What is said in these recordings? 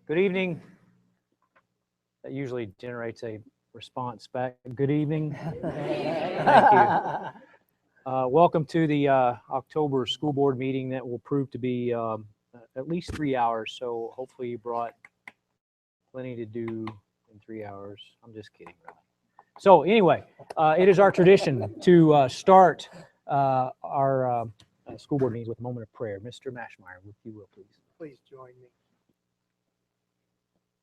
Good evening. That usually generates a response back. Good evening. Thank you. Welcome to the October school board meeting that will prove to be at least 3 hours. So hopefully you brought plenty to do in 3 hours. I'm just kidding, really. So anyway, it is our tradition to start our school board meetings with a moment of prayer. Mr. Mashmeyer, if you will, please. Please join me.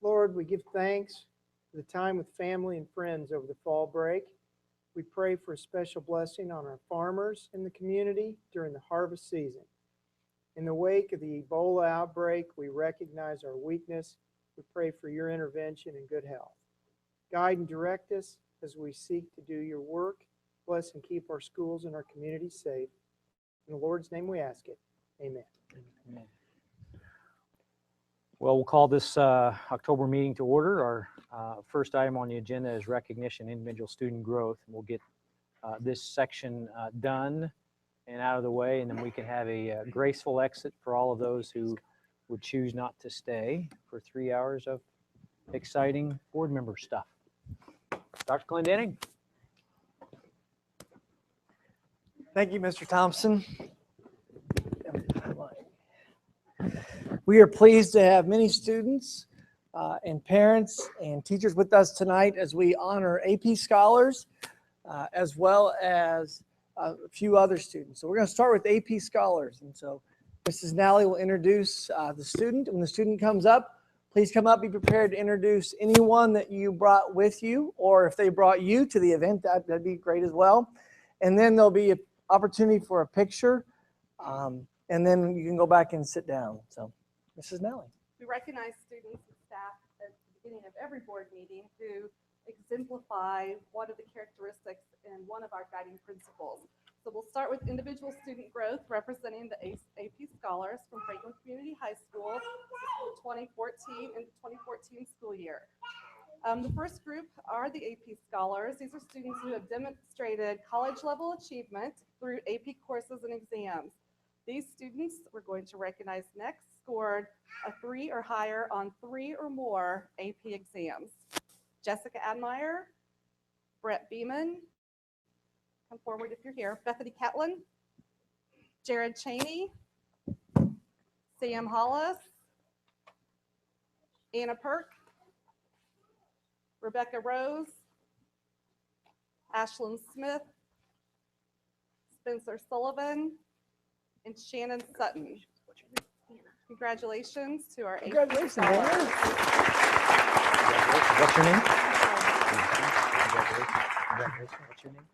Lord, we give thanks for the time with family and friends over the fall break. We pray for a special blessing on our farmers in the community during the harvest season. In the wake of the Ebola outbreak, we recognize our weakness. We pray for your intervention and good health. Guide and direct us as we seek to do your work. Bless and keep our schools and our community safe. In the Lord's name we ask it. Amen. Amen. Well, we'll call this October meeting to order. Our first item on the agenda is recognition of individual student growth. We'll get this section done and out of the way, and then we can have a graceful exit for all of those who would choose not to stay for 3 hours of exciting board member stuff. Dr. Clendenning. Thank you, Mr. Thompson. We are pleased to have many students and parents and teachers with us tonight as we honor AP Scholars as well as a few other students. So we're going to start with AP Scholars. And so Mrs. Nally will introduce the student. When the student comes up, please come up, be prepared to introduce anyone that you brought with you, or if they brought you to the event, that'd be great as well. And then there'll be an opportunity for a picture, and then you can go back and sit down. So, Mrs. Nally. We recognize students and staff at the beginning of every board meeting who exemplify one of the characteristics in one of our guiding principles. So we'll start with individual student growth representing the AP Scholars from Franklin Community High School for the 2014 and 2014 school year. The first group are the AP Scholars. These are students who have demonstrated college level achievement through AP courses and exams. These students we're going to recognize next scored a 3 or higher on 3 or more AP exams. Jessica Admire, Brett Beeman, come forward if you're here, Bethany Catlin, Jared Cheney, Sam Hollis, Anna Perk, Rebecca Rose, Ashlyn Smith, Spencer Sullivan, and Shannon Sutton. Congratulations to our Congratulations, Scholars. Anna. What's your name? Congratulations. What's your name?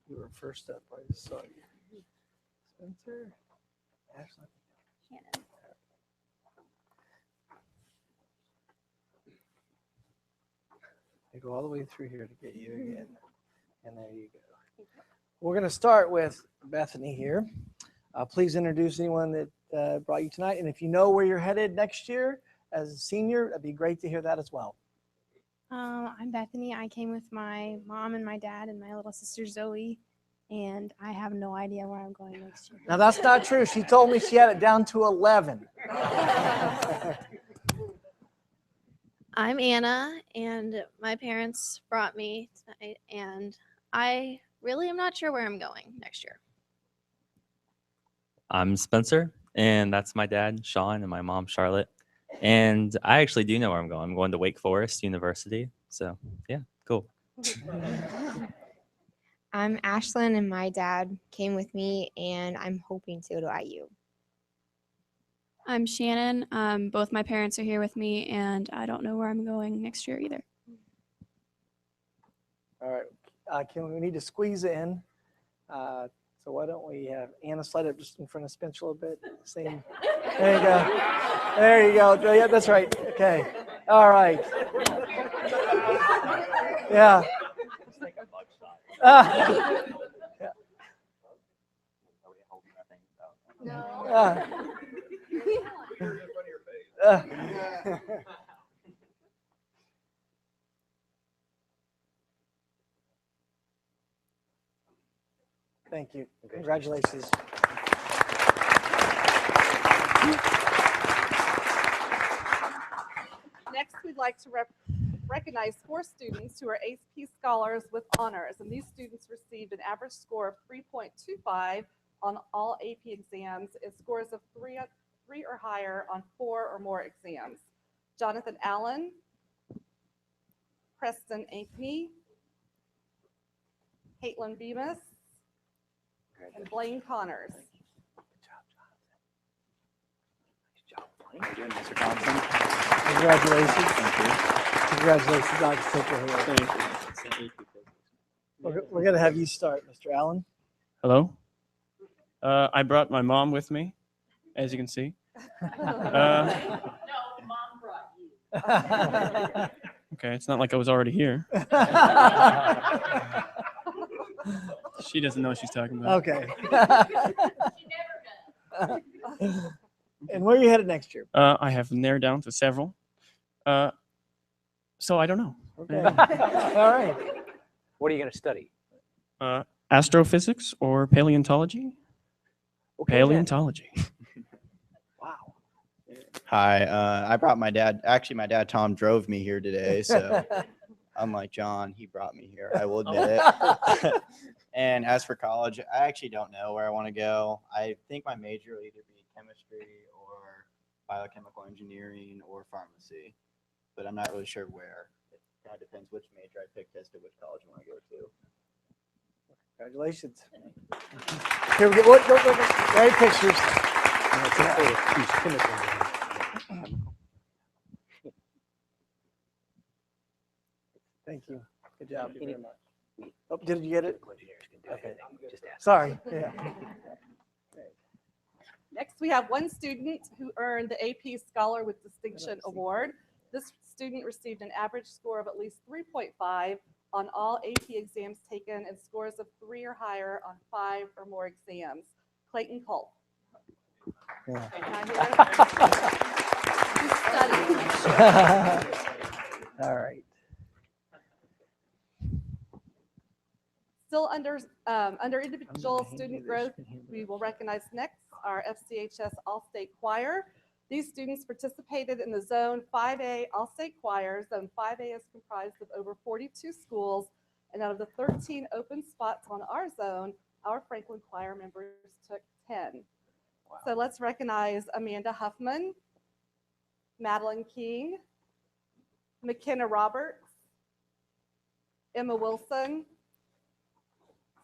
You were first up. I just saw you. Spencer, Ashley. Shannon. I go all the way through here to get you again. And there you go. We're going to start with Bethany here. Please introduce anyone that brought you tonight. And if you know where you're headed next year as a senior, that'd be great to hear that as well. I'm Bethany. I came with my mom and my dad and my little sister Zoe, and I have no idea where I'm going next year. Now, that's not true. She told me she had it down to 11. I'm Anna, and my parents brought me tonight, and I really am not sure where I'm going next year. I'm Spencer, and that's my dad, Sean, and my mom, Charlotte. And I actually do know where I'm going. I'm going to Wake Forest University. So, yeah, cool. I'm Ashlyn, and my dad came with me, and I'm hoping to go to IU. I'm Shannon. Both my parents are here with me, and I don't know where I'm going next year either. All right. We need to squeeze in. So why don't we have Anna slide up just in front of Spencer a little bit? Same. There you go. There you go. Yeah, that's right. Okay. All right. Yeah. No. Thank you. Congratulations. like to recognize 4 students who are AP scholars with honors, and these students received an average score of 3.25 on all AP exams and scores of 3 or higher on 4 or more exams. Jonathan Allen, Preston Ankney, Caitlin Bemis, and Blaine Connors. How you doing, Mr. Thompson? Congratulations. Thank you. Congratulations, Dr. Finkel. We're going to have you start, Mr. Allen. Hello. I brought my mom with me, as you can see. Okay, it's not like I was already here. She doesn't know what she's talking about. Okay. And where are you headed next year? I have narrowed down to several. So I don't know. Okay. All right. What are you going to study? Astrophysics or paleontology? Okay, then. Paleontology. Wow. Hi, I brought my dad. Actually, my dad Tom drove me here today, so unlike John, he brought me here. I will admit it. And as for college, I actually don't know where I want to go. I think my major will either be chemistry or biochemical engineering or pharmacy, but I'm not really sure where. It kind of depends which major I picked as to which college I want to go to. Congratulations. Here we go. Look. Right pictures. Thank you. Good job. Thank you very much. Oh, did you get it? Okay. Sorry. Yeah. Next, we have one student who earned the AP Scholar with Distinction Award. This student received an average score of at least 3.5 on all AP exams taken and scores of 3 or higher on 5 or more exams. Clayton Culp. Yeah. Who's studying? All right. Still under individual student growth, we will recognize next our FCHS All-State Choir. These students participated in the Zone 5A All-State Choir. Zone 5A is comprised of over 42 schools, and out of the 13 open spots on our zone, our Franklin Choir members took 10. Wow. So let's recognize Amanda Huffman, Madeline King, McKenna Roberts, Emma Wilson,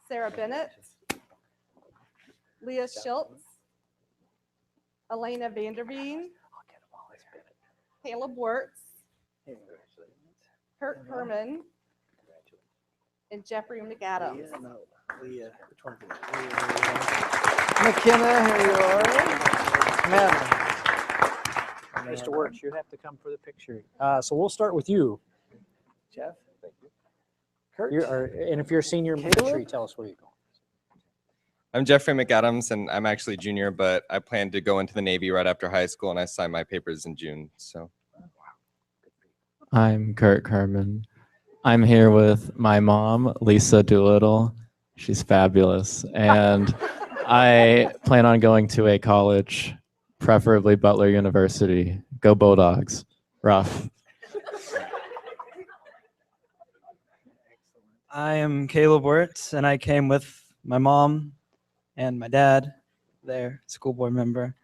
Sarah Bennett, Leah Schultz, Elena Vanderveen, Caleb Wirtz, Kurt Herman, and Jeffrey McAdams. Leah. Which one? McKenna, here you are. Madeline. Mr. Wirtz, you have to come for the picture. So we'll start with you, Jeff. Thank you. Kurt. And if you're a senior, make sure you tell us where you're going. I'm Jeffrey McAdams, and I'm actually a junior, but I plan to go into the Navy right after high school, and I sign my papers in June. So, I'm Kurt Kerman. I'm here with my mom, Lisa Doolittle. She's fabulous. And I plan on going to a college, preferably Butler University. Go Bulldogs. Rough. I am Caleb Wirtz, and I came with my mom and my dad, their school board member.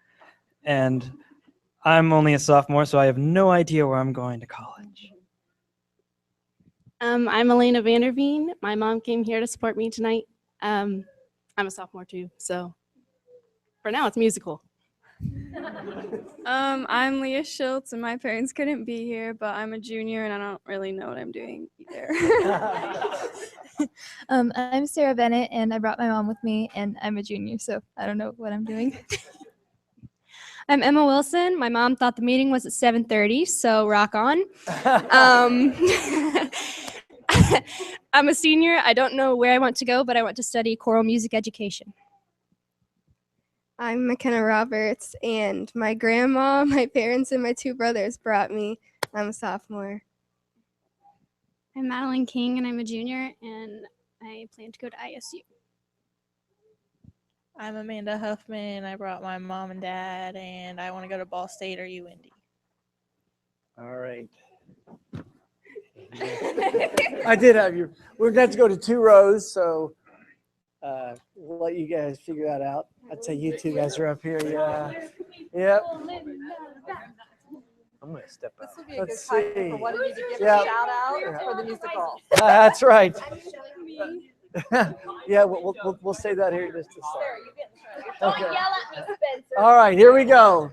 And I'm only a sophomore, so I have no idea where I'm going to college. I'm Elena Vanderveen. My mom came here to support me tonight. I'm a sophomore too, so for now it's musical. I'm Leah Schultz, and my parents couldn't be here, but I'm a junior and I don't really know what I'm doing either. I'm Sarah Bennett, and I brought my mom with me, and I'm a junior, so I don't know what I'm doing. I'm Emma Wilson. My mom thought the meeting was at 7:30, so rock on. I'm a senior. I don't know where I want to go, but I want to study choral music education. I'm McKenna Roberts, and my grandma, my parents, and my 2 brothers brought me. I'm a sophomore. I'm Madeline King, and I'm a junior, and I plan to go to ISU. I'm Amanda Huffman. I brought my mom and dad, and I want to go to Ball State or UIndy. All right. I did have you. We're going to have to go to 2 rows, so we'll let you guys figure that out. I'd say you two guys are up here. Yeah. Yep. I'm going to step out. This would be a good Let's time see. for one of you to give Yeah. a shout out for the musical. That's right. Yeah, we'll say that here in just a second. Don't Okay. yell at me, Spencer. All right, here we go.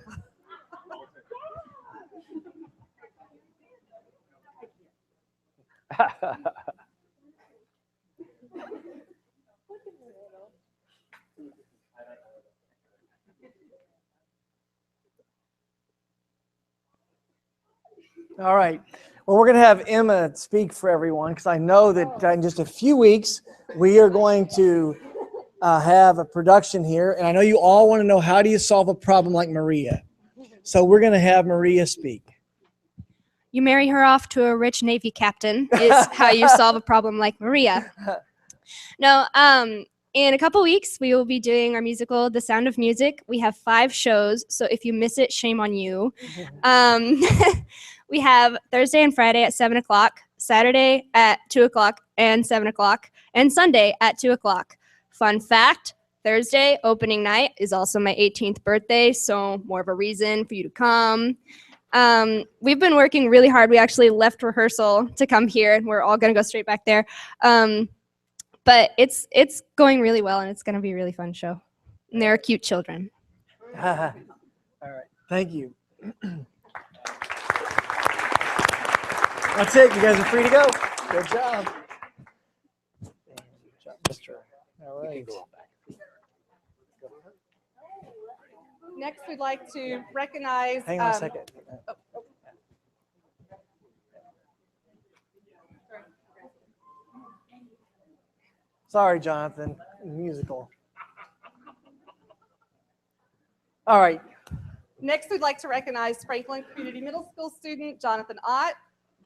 All right. Well, we're going to have Emma speak for everyone because I know that in just a few weeks we are going to have a production here, and I know you all want to know how do you solve a problem like Maria. So we're going to have Maria speak. You marry her off to a rich Navy captain is how you solve a problem like Maria. No, in a couple weeks, we will be doing our musical, The Sound of Music. We have 5 shows, so if you miss it, shame on you. We have Thursday and Friday at 7 o'clock, Saturday at 2 o'clock and 7 o'clock, and Sunday at 2 o'clock. Fun fact, Thursday, opening night, is also my 18th birthday, so more of a reason for you to come. We've been working really hard. We actually left rehearsal to come here, and we're all going to go straight back there. But it's going really well, and it's going to be a really fun show. And they're cute children. All right. Thank you. That's it. You guys are free to go. Good job. Good job, Mr. All right. Next, we'd like to recognize. Hang on a second. Sorry, Jonathan. Musical. All right. Next, we'd like to recognize Franklin Community Middle School student Jonathan Ott.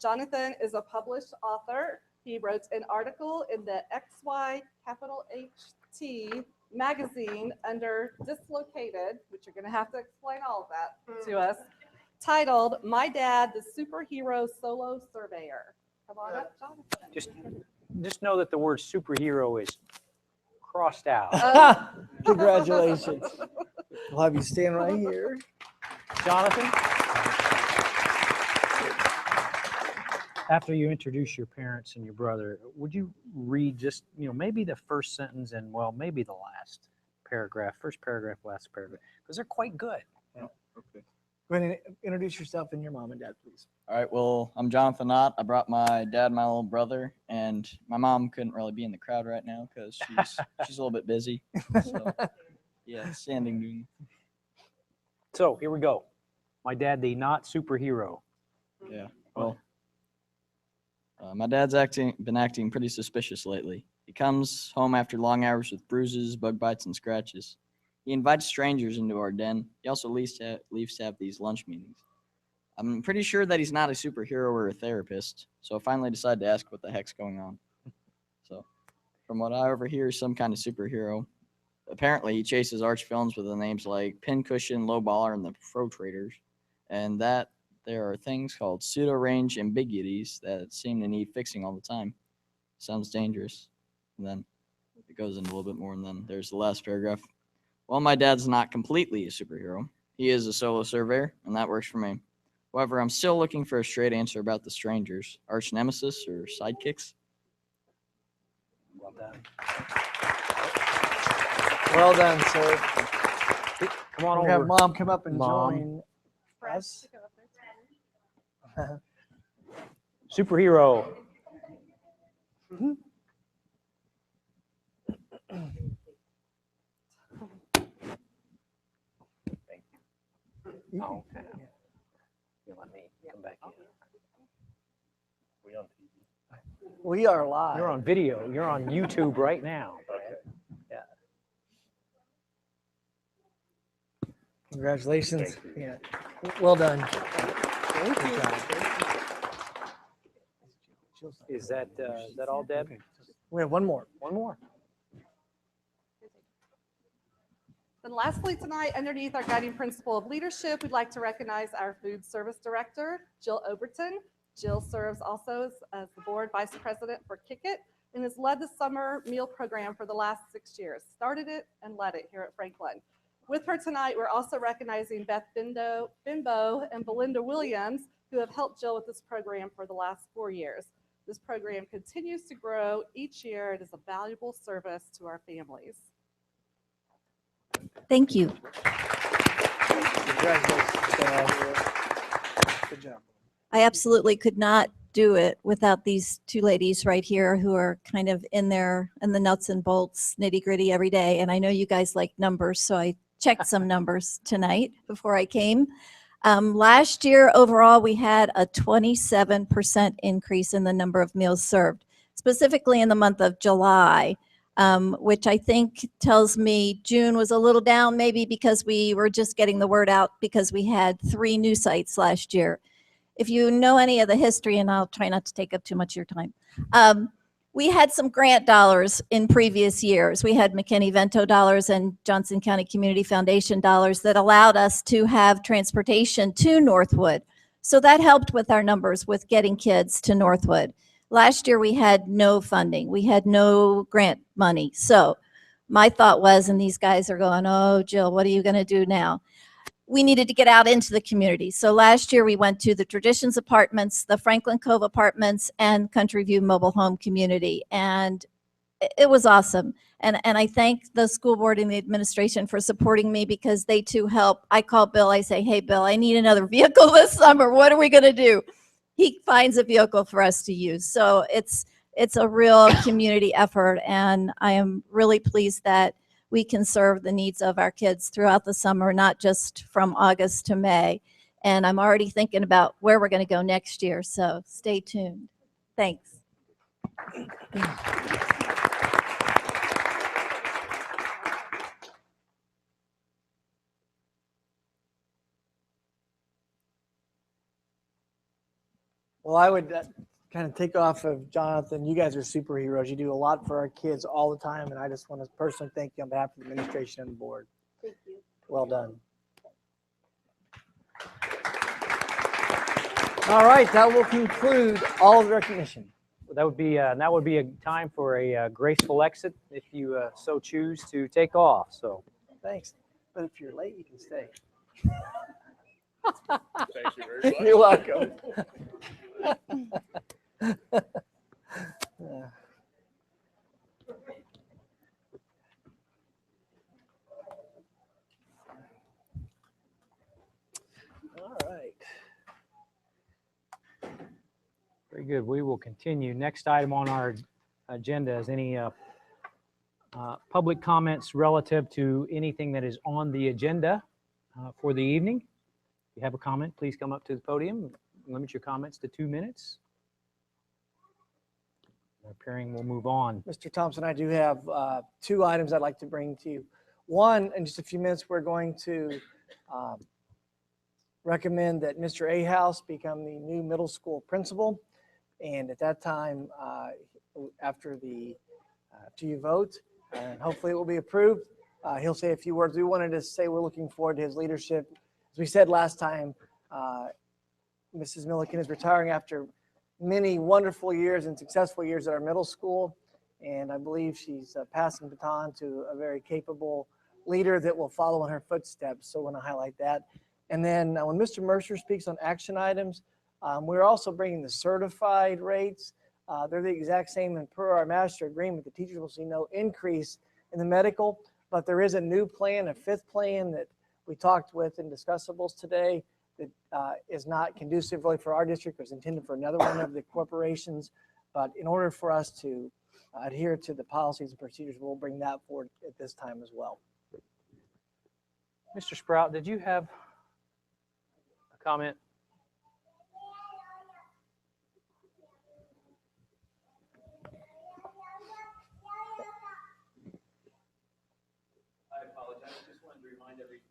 Jonathan is a published author. He wrote an article in the XY capital HT magazine under Dislocated, which you're going to have to explain all of that to us, titled My Dad, the Superhero Solo Surveyor. Come on up, Jonathan. Just know that the word superhero is crossed out. Congratulations. We'll have you stand right here. Jonathan, after you introduce your parents and your brother, would you read just, maybe the first sentence and, well, maybe the last paragraph, first paragraph, last paragraph, because they're quite good. Yeah. Okay. Go ahead and introduce yourself and your mom and dad, please. All right, well, I'm Jonathan Ott. I brought my dad, my little brother, and my mom couldn't really be in the crowd right now because she's a little bit busy. So, yeah, standing doing. So here we go. My dad, the not superhero. Yeah, well, my dad's been acting pretty suspicious lately. He comes home after long hours with bruises, bug bites, and scratches. He invites strangers into our den. He also leaves to have these lunch meetings. I'm pretty sure that he's not a superhero or a therapist, so I finally decided to ask what the heck's going on. So, from what I overhear, he's some kind of superhero. Apparently, he chases arch films with the names like Pincushion, Lowballer, and the Pro Traders, and that there are things called pseudo-range ambiguities that seem to need fixing all the time. Sounds dangerous. And then it goes into a little bit more, and then there's the last paragraph. Well, my dad's not completely a superhero. He is a solo surveyor, and that works for me. However, I'm still looking for a straight answer about the strangers, arch nemesis or sidekicks. Well done. Well done, sir. Come on We're gonna have over. mom come up and Mom. join us. Superhero. Oh, okay. You let me come back in. We are live. You're on video. You're on YouTube right now. Yeah. Congratulations. Yeah. Well done. Is that all, Deb? We have one more. One more. Then lastly tonight, underneath our guiding principle of leadership, we'd like to recognize our food service director, Jill Oberton. Jill serves also as the board vice president for Kick It and has led the summer meal program for the last 6 years. Started it and led it here at Franklin. With her tonight, we're also recognizing Beth Bimbo and Belinda Williams, who have helped Jill with this program for the last 4 years. This program continues to grow each year. It is a valuable service to our families. Thank you. Good job. I absolutely could not do it without these two ladies right here who are kind of in the nuts and bolts, nitty gritty every day. And I know you guys like numbers, so I checked some numbers tonight before I came. Last year, overall, we had a 27% increase in the number of meals served, specifically in the month of July, which I think tells me June was a little down, maybe because we were just getting the word out because we had 3 new sites last year. If you know any of the history, and I'll try not to take up too much of your time, we had some grant dollars in previous years. We had McKinney-Vento dollars and Johnson County Community Foundation dollars that allowed us to have transportation to Northwood. So that helped with our numbers with getting kids to Northwood. Last year, we had no funding. We had no grant money. So my thought was, and these guys are going, oh, Jill, what are you going to do now? We needed to get out into the community. So last year we went to the Traditions Apartments, the Franklin Cove Apartments, and Country View Mobile Home Community. And it was awesome. And I thank the school board and the administration for supporting me because they too help. I call Bill, I say, hey, Bill, I need another vehicle this summer. What are we going to do? He finds a vehicle for us to use. So it's a real community effort. And I am really pleased that we can serve the needs of our kids throughout the summer, not just from August to May. And I'm already thinking about where we're going to go next year, so stay tuned. Thanks. Well, I would kind of take off of Jonathan. You guys are superheroes. You do a lot for our kids all the time, and I just want to personally thank you on behalf of the administration and the board. Thank you. Well done. All right, that will conclude all of the recognition. That would be a time for a graceful exit if you so choose to take off. So Thanks. But if you're late, you can stay. Thank you very much. You're welcome. All right. very good. We will continue. Next item on our agenda is any public comments relative to anything that is on the agenda for the evening. If you have a comment, please come up to the podium. Limit your comments to 2 minutes. Appearing, we'll move on. Mr. Thompson, I do have 2 items I'd like to bring to you. One, in just a few minutes, we're going to recommend that Mr. Ahouse become the new middle school principal. And at that time, after you vote, and hopefully it will be approved, he'll say a few words. We wanted to say we're looking forward to his leadership. As we said last time, Mrs. Milliken is retiring after many wonderful years and successful years at our middle school. And I believe she's passing the baton to a very capable leader that will follow in her footsteps. So I want to highlight that. And then when Mr. Mercer speaks on action items, we're also bringing the certified rates. They're the exact same, and per our master agreement, the teachers will see no increase in the medical, but there is a new plan, a 5th plan that we talked with in discussables today that is not conducive really for our district. It was intended for another one of the corporations, but in order for us to adhere to the policies and procedures, we'll bring that forward at this time as well. Mr. Sprout, did you have a comment? I apologize. I just wanted to remind everybody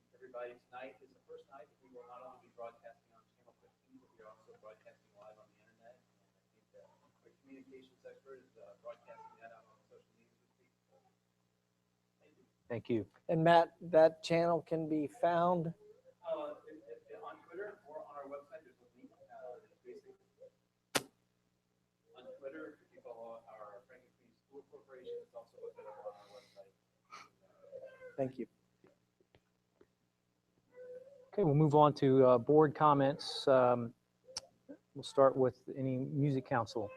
tonight is the first night that we will not only be broadcasting on Channel 15, but we are also broadcasting live on the internet. And I think our communications expert is broadcasting that out on social media this week. So, thank you. Thank you. And Matt, that channel can be found On Twitter or on our website, there's a link. Twitter. If you follow our Franklin Community School Corporation, it's also available on our website. Thank you. Okay, we'll move on to board comments. We'll start with any music council.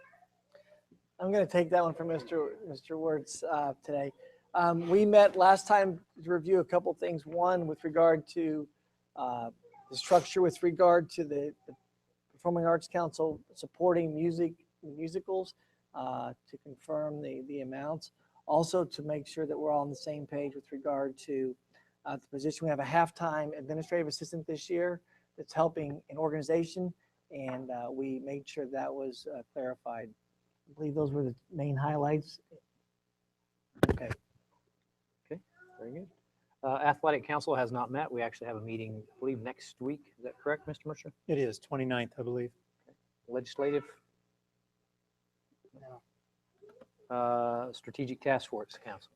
I'm going to take that one from Mr. Wertz today. We met last time to review a couple things. One, with regard to the structure with regard to the Performing Arts Council supporting musicals, to confirm the amounts. Also, to make sure that we're all on the same page with regard to the position. We have a half-time administrative assistant this year that's helping an organization, and we made sure that was clarified. I believe those were the main highlights. Okay. Okay, very good. Athletic Council has not met. We actually have a meeting, I believe, next week. Is that correct, Mr. Mercer? It is 29th, I believe. Legislative? Strategic Task Force Council.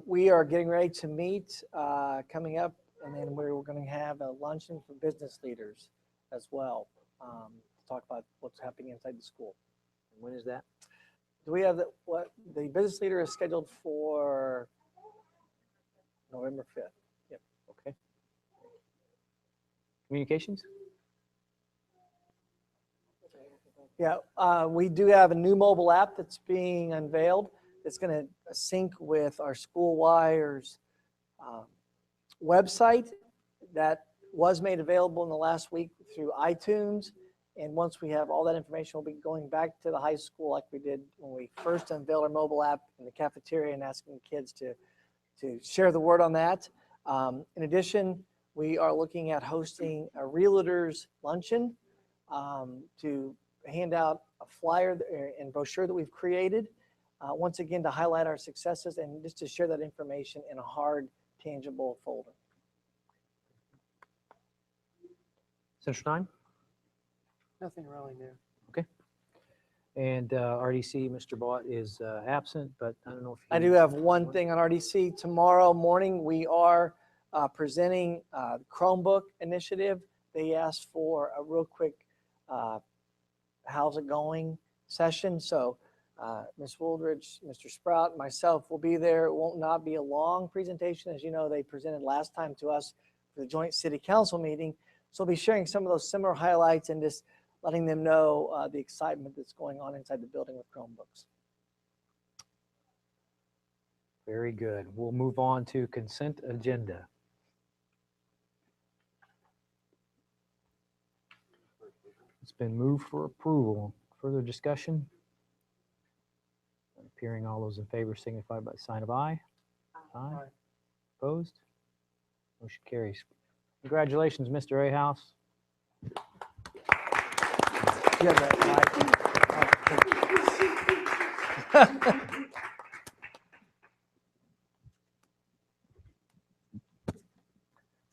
We are getting ready to meet coming up, and then we're going to have a luncheon for business leaders as well, to talk about what's happening inside the school. And when is that? Do we have the business leader is scheduled for November 5th. Yep. Okay. Communications? Yeah, we do have a new mobile app that's being unveiled. It's going to sync with our School Wires website that was made available in the last week through iTunes. And once we have all that information, we'll be going back to the high school like we did when we first unveiled our mobile app in the cafeteria and asking kids to share the word on that. In addition, we are looking at hosting a realtors luncheon to hand out a flyer and brochure that we've created, once again to highlight our successes and just to share that information in a hard, tangible folder. Central Time? Nothing really new. Okay. And RDC, Mr. Bott is absent, but I don't know if I do have one thing on RDC. Tomorrow morning, we are presenting the Chromebook initiative. They asked for a real quick how's it going session. So Ms. Wooldridge, Mr. Sprout, myself will be there. It will not be a long presentation. As you know, they presented last time to us for the joint city council meeting. So we'll be sharing some of those similar highlights and just letting them know the excitement that's going on inside the building with Chromebooks. Very good. We'll move on to consent agenda. It's been moved for approval. Further discussion? Appearing all those in favor signify by the sign of aye. Aye. Opposed? Motion carries. Congratulations, Mr. A. House. You have that, Mike.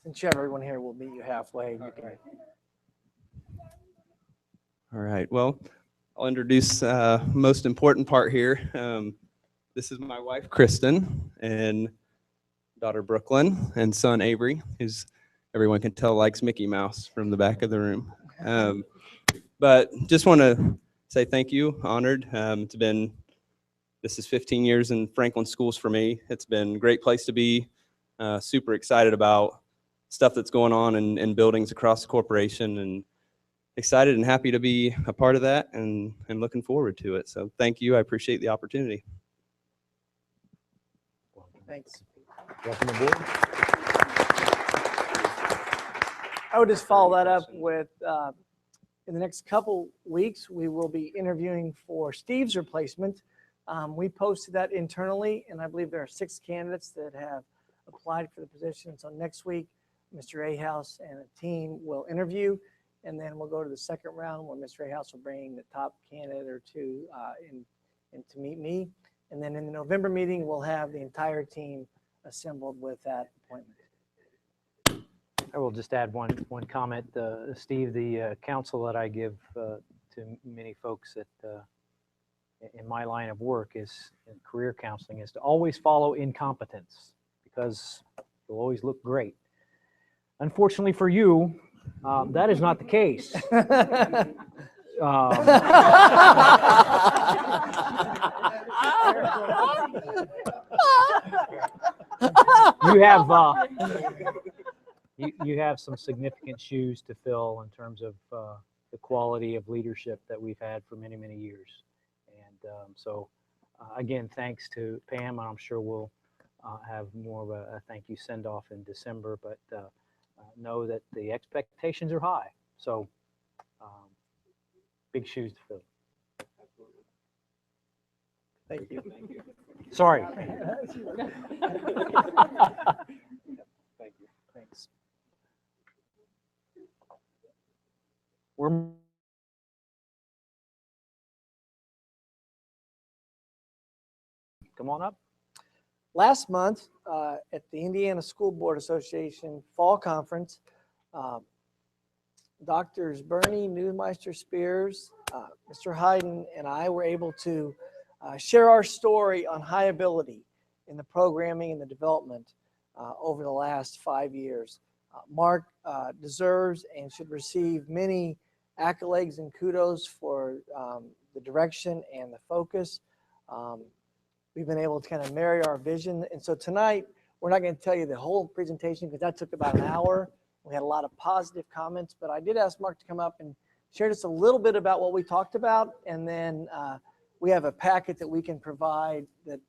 Since you have everyone here, we'll meet you halfway. You can All right. Well, I'll introduce most important part here. This is my wife, Kristen, and daughter, Brooklyn, and son, Avery, who's everyone can tell likes Mickey Mouse from the back of the room. But just want to say thank you, honored. This is 15 years in Franklin schools for me. It's been a great place to be. Super excited about stuff that's going on in buildings across the corporation, and excited and happy to be a part of that and looking forward to it. So thank you. I appreciate the opportunity. Thanks. Welcome aboard. I would just follow that up with, in the next couple weeks, we will be interviewing for Steve's replacement. We posted that internally, and I believe there are 6 candidates that have applied for the position. So next week, Mr. Ahaus and a team will interview, and then we'll go to the second round where Mr. Ahaus will bring the top candidate or 2 in to meet me. And then in the November meeting, we'll have the entire team assembled with that appointment. I will just add one comment, Steve. The counsel that I give to many folks that in my line of work is in career counseling is to always follow incompetence, because you'll always look great. Unfortunately for you, that is not the case. You have you have some significant shoes to fill in terms of the quality of leadership that we've had for many, many years. And again, thanks to Pam, and I'm sure we'll have more of a thank you send off in December, but know that the expectations are high. So big shoes to fill. Thank you. Sorry. Thank you. Thanks. We're come on up. Last month at the Indiana School Board Association Fall Conference, Doctors Bernie, Newmeister, Spears, Mr. Hayden, and I were able to share our story on high ability in the programming and the development over the last 5 years. Mark deserves and should receive many accolades and kudos for the direction and the focus. We've been able to kind of marry our vision. And so tonight, we're not going to tell you the whole presentation because that took about an hour. We had a lot of positive comments, but I did ask Mark to come up and share just a little bit about what we talked about. And then we have a packet that we can provide that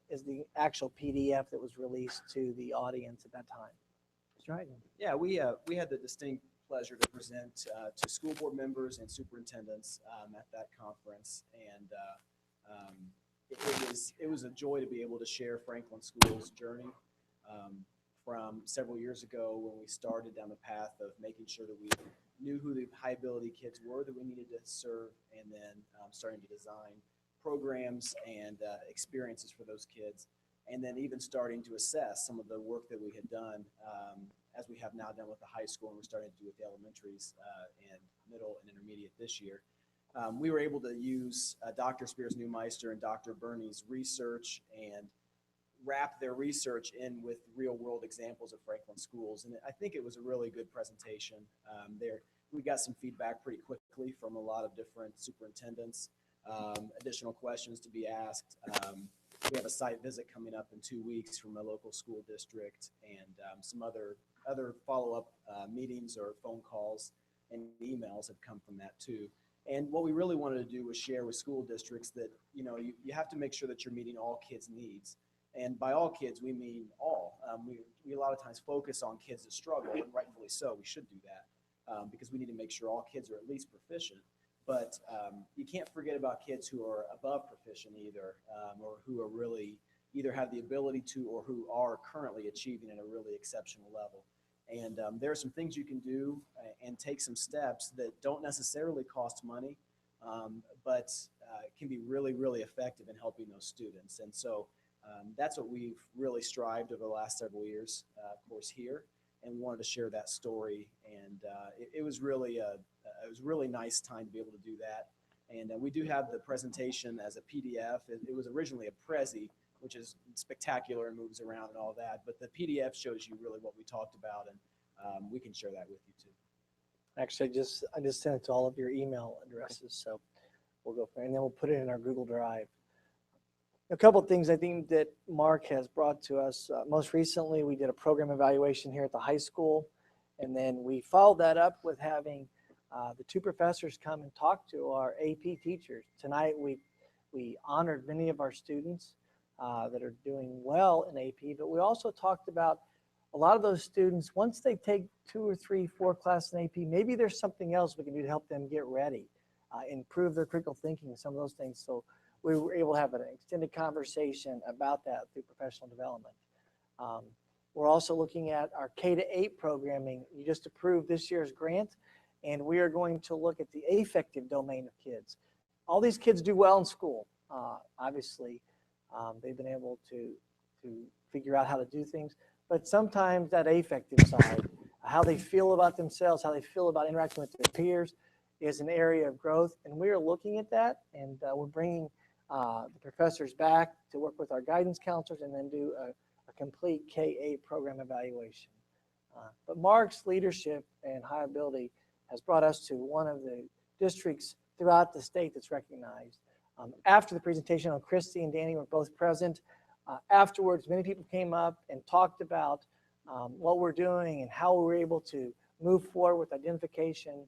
is the actual PDF that was released to the audience at that time. Mr. Hayden. Yeah, we had the distinct pleasure to present to school board members and superintendents at that conference. And it was a joy to be able to share Franklin Schools' journey from several years ago when we started down the path of making sure that we knew who the high ability kids were that we needed to serve, and then starting to design programs and experiences for those kids, and then even starting to assess some of the work that we had done as we have now done with the high school, and we're starting to do with the elementaries and middle and intermediate this year. We were able to use Dr. Spears Newmeister and Dr. Bernie's research and wrap their research in with real world examples of Franklin Schools. And I think it was a really good presentation. We got some feedback pretty quickly from a lot of different superintendents, additional questions to be asked. We have a site visit coming up in 2 weeks from a local school district, and some other follow-up meetings or phone calls and emails have come from that too. And what we really wanted to do was share with school districts that, you have to make sure that you're meeting all kids' needs. And by all kids, we mean all. We a lot of times focus on kids that struggle, and rightfully so. We should do that because we need to make sure all kids are at least proficient. But you can't forget about kids who are above proficient either, or who are really either have the ability to or who are currently achieving at a really exceptional level. And there are some things you can do and take some steps that don't necessarily cost money, but can be really, really effective in helping those students. And so that's what we've really strived over the last several years, of course, here, and wanted to share that story. And it was really a really nice time to be able to do that. And we do have the presentation as a PDF. It was originally a Prezi, which is spectacular and moves around and all that. But the PDF shows you really what we talked about, and we can share that with you too. Actually, I just sent it to all of your email addresses, so we'll go from there, and then we'll put it in our Google Drive. A couple of things I think that Mark has brought to us. Most recently, we did a program evaluation here at the high school, and then we followed that up with having the two professors come and talk to our AP teachers. Tonight, we honored many of our students that are doing well in AP, but we also talked about a lot of those students, once they take 2 or 3, 4 classes in AP, maybe there's something else we can do to help them get ready, improve their critical thinking and some of those things. So we were able to have an extended conversation about that through professional development. We're also looking at our K-8 programming. You just approved this year's grant, and we are going to look at the affective domain of kids. All these kids do well in school. Obviously, they've been able to figure out how to do things, but sometimes that affective side, how they feel about themselves, how they feel about interacting with their peers, is an area of growth, and we are looking at that, and we're bringing the professors back to work with our guidance counselors and then do a complete K-8 program evaluation. But Mark's leadership and high ability has brought us to one of the district's throughout the state that's recognized. After the presentation, Christy and Danny were both present. Afterwards, many people came up and talked about what we're doing and how we're able to move forward with identification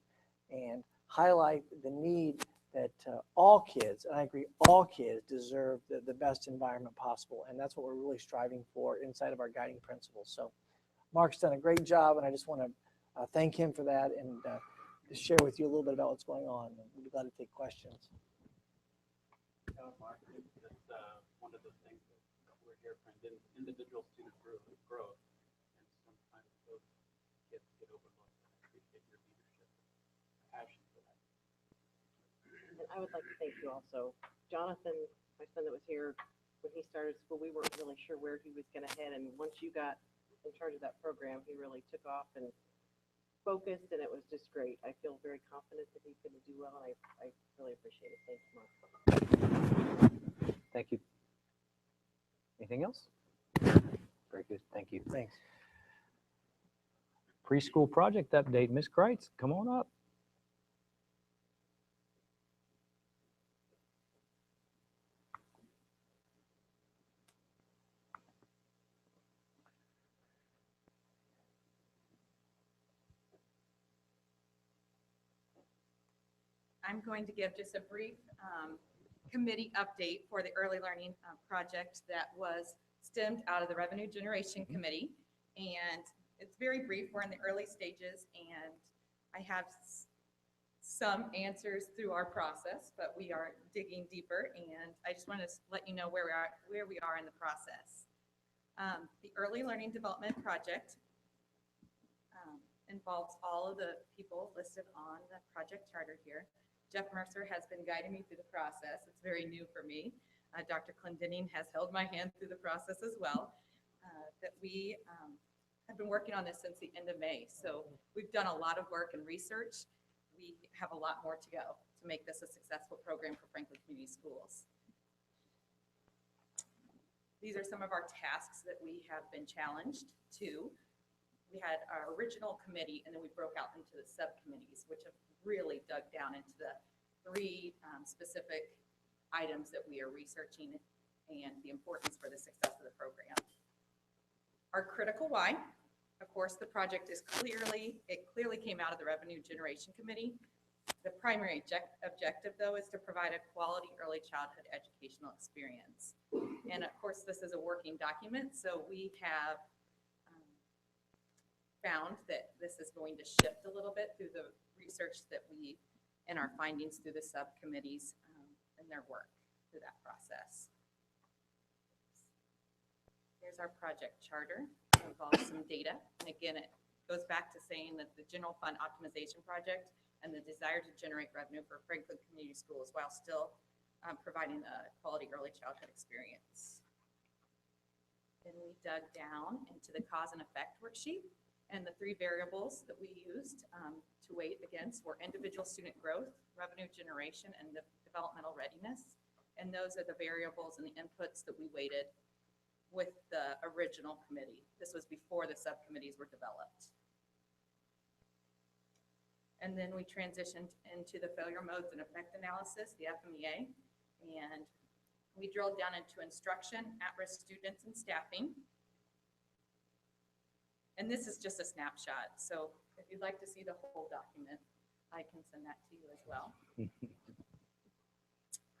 and highlight the need that all kids, and I agree, all kids deserve the best environment possible. And that's what we're really striving for inside of our guiding principles. So Mark's done a great job, and I just want to thank him for that and just share with you a little bit about what's going on. And we'll be glad to take questions. Mark, it's one of the things that we're here for individual student growth, and sometimes those kids get overlooked. I appreciate your leadership, passion for that. And I would like to thank you also. Jonathan, my son that was here when he started school, we weren't really sure where he was going to head. And once you got in charge of that program, he really took off and focused, and it was just great. I feel very confident that he's going to do well, and I really appreciate it. Thanks, Mark. Thank you. Anything else? Very good. Thank you. Thanks. Preschool project update. Ms. Kreitz, come on up. I'm going to give just a brief committee update for the early learning project that was stemmed out of the Revenue Generation Committee. And it's very brief. We're in the early stages, and I have some answers through our process, but we are digging deeper. And I just want to let you know where we are in the process. The Early Learning Development Project involves all of the people listed on the project charter here. Jeff Mercer has been guiding me through the process. It's very new for me. Dr. Clendenning has held my hand through the process as well. That we have been working on this since the end of May. So we've done a lot of work and research. We have a lot more to go to make this a successful program for Franklin Community Schools. These are some of our tasks that we have been challenged to. We had our original committee, and then we broke out into the subcommittees, which have really dug down into the three specific items that we are researching and the importance for the success of the program. Our critical why, of course, the project is clearly came out of the Revenue Generation Committee. The primary objective, though, is to provide a quality early childhood educational experience. And of course, this is a working document, so we have found that this is going to shift a little bit through the research that we and our findings through the subcommittees and their work through that process. Here's our project charter. It involves some data. And again, it goes back to saying that the General Fund Optimization Project and the desire to generate revenue for Franklin Community Schools while still providing a quality early childhood experience. Then we dug down into the cause and effect worksheet. And the three variables that we used to weight against were individual student growth, revenue generation, and the developmental readiness. And those are the variables and the inputs that we weighted with the original committee. This was before the subcommittees were developed. And then we transitioned into the failure modes and effect analysis, the FMEA, and we drilled down into instruction, at-risk students, and staffing. And this is just a snapshot. So if you'd like to see the whole document, I can send that to you as well.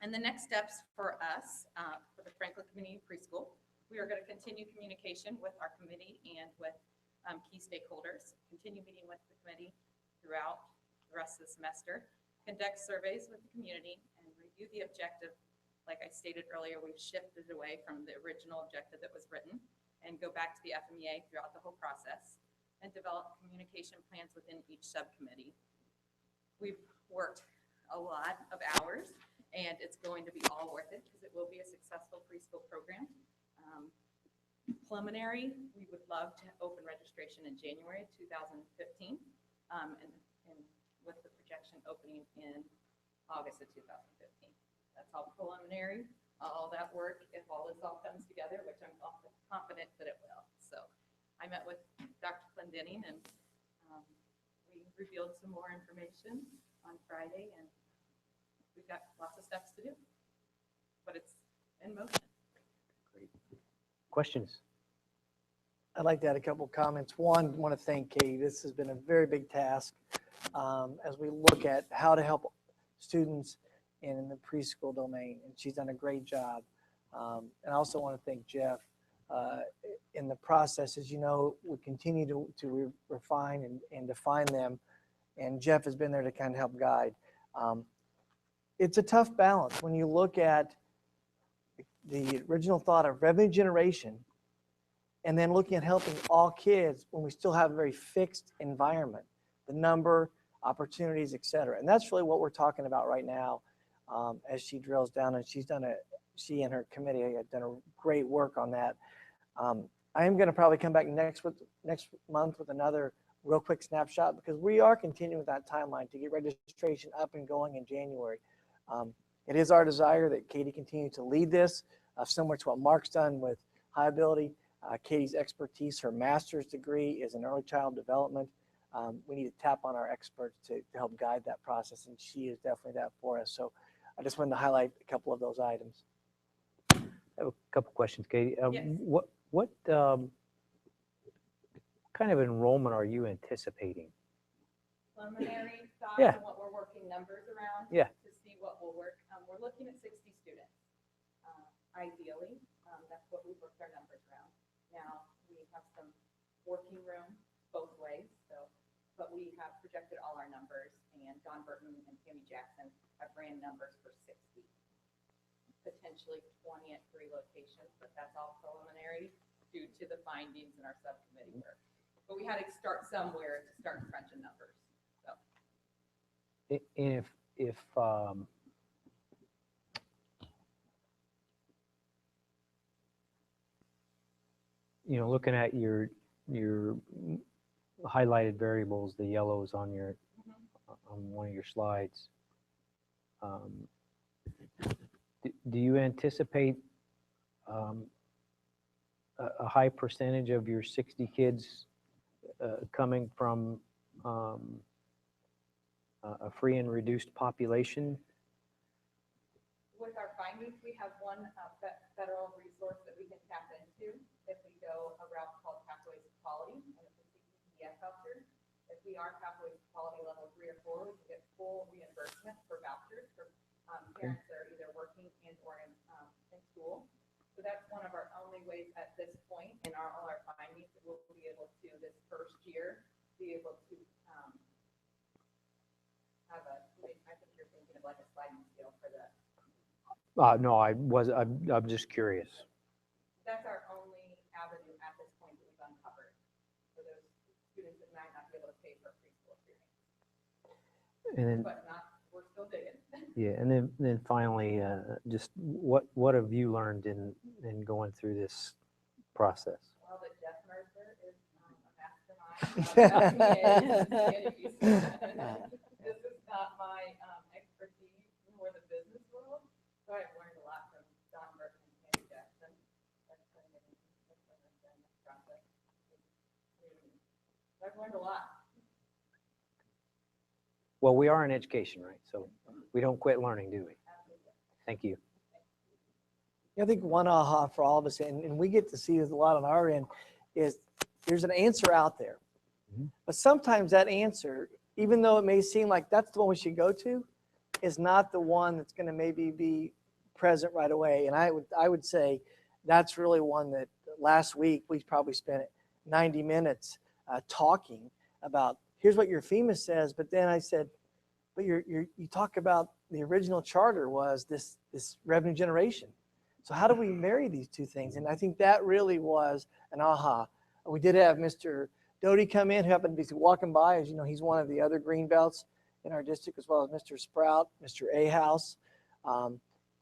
And the next steps for us, for the Franklin Community Preschool, we are going to continue communication with our committee and with key stakeholders, continue meeting with the committee throughout the rest of the semester, conduct surveys with the community, and review the objective. Like I stated earlier, we've shifted away from the original objective that was written and go back to the FMEA throughout the whole process and develop communication plans within each subcommittee. We've worked a lot of hours, and it's going to be all worth it because it will be a successful preschool program. Preliminary, we would love to open registration in January 2015, and with the projection opening in August of 2015. That's all preliminary. All that work, if all this all comes together, which I'm confident that it will. So I met with Dr. Clendenning, and we revealed some more information on Friday, and we've got lots of steps to do, but it's in motion. Questions? I'd like to add a couple of comments. One, I want to thank Katie. This has been a very big task as we look at how to help students in the preschool domain, and she's done a great job. And I also want to thank Jeff in the process. As you know, we continue to refine and define them, and Jeff has been there to kind of help guide. It's a tough balance when you look at the original thought of revenue generation and then looking at helping all kids when we still have a very fixed environment, the number, opportunities, et cetera. And that's really what we're talking about right now as she drills down, and she and her committee have done a great work on that. I am going to probably come back next month with another real quick snapshot, because we are continuing that timeline to get registration up and going in January. It is our desire that Katie continue to lead this, similar to what Mark's done with High Ability. Katie's expertise, her master's degree is in early child development. We need to tap on our experts to help guide that process, and she is definitely that for us. So I just wanted to highlight a couple of those items. I have a couple questions, Katie. Yes. What kind of enrollment are you anticipating? Preliminary thoughts Yeah. on what we're working numbers around. Yeah. To see what will work. We're looking at 60 students. Ideally, that's what we worked our numbers around. Now, we have some working room both ways, but we have projected all our numbers, and Don Burton and Tammy Jackson have ran numbers for 60. Potentially 20 at 3 locations, but that's all preliminary due to the findings in our subcommittee work. But we had to start somewhere to start crunching numbers. So And if looking at your highlighted variables, the yellows on your on one of your slides, do you anticipate a high percentage of your 60 kids coming from a free and reduced population? with our findings, we have one federal resource that we can tap into if we go a route called Pathways to Quality, and it's a CPTS voucher. If we are Pathways to Quality level 3 or 4, we can get full reimbursement for vouchers for parents that are either working and or in school. So that's one of our only ways at this point in all our findings that we'll be able to, this first year, be able to have I think you're thinking of like a sliding scale for the. No, I'm just curious. That's our only avenue at this point that we've uncovered for those students that might not be able to pay for a preschool experience. And then, But we're still digging. yeah, and then finally, just what have you learned in going through this process? Well, that Jeff Mercer is a mastermind. This is not my expertise, more the business world. So I've learned a lot from Don Burton and Tammy Jackson. That's been in this process. So I've learned a lot. Well, we are in education, right? So we don't quit learning, do we? Thank you. I think one aha for all of us, and we get to see this a lot on our end, is there's an answer out there. But sometimes that answer, even though it may seem like that's the one we should go to, is not the one that's going to maybe be present right away. And I would say that's really one that last week we probably spent 90 minutes talking about, here's what your FEMA says, but then I said, but you talk about the original charter was this revenue generation. So how do we marry these two things? And I think that really was an aha. We did have Mr. Doty come in, who happened to be walking by. As you know, he's one of the other green belts in our district, as well as Mr. Sprout, Mr. Ahouse.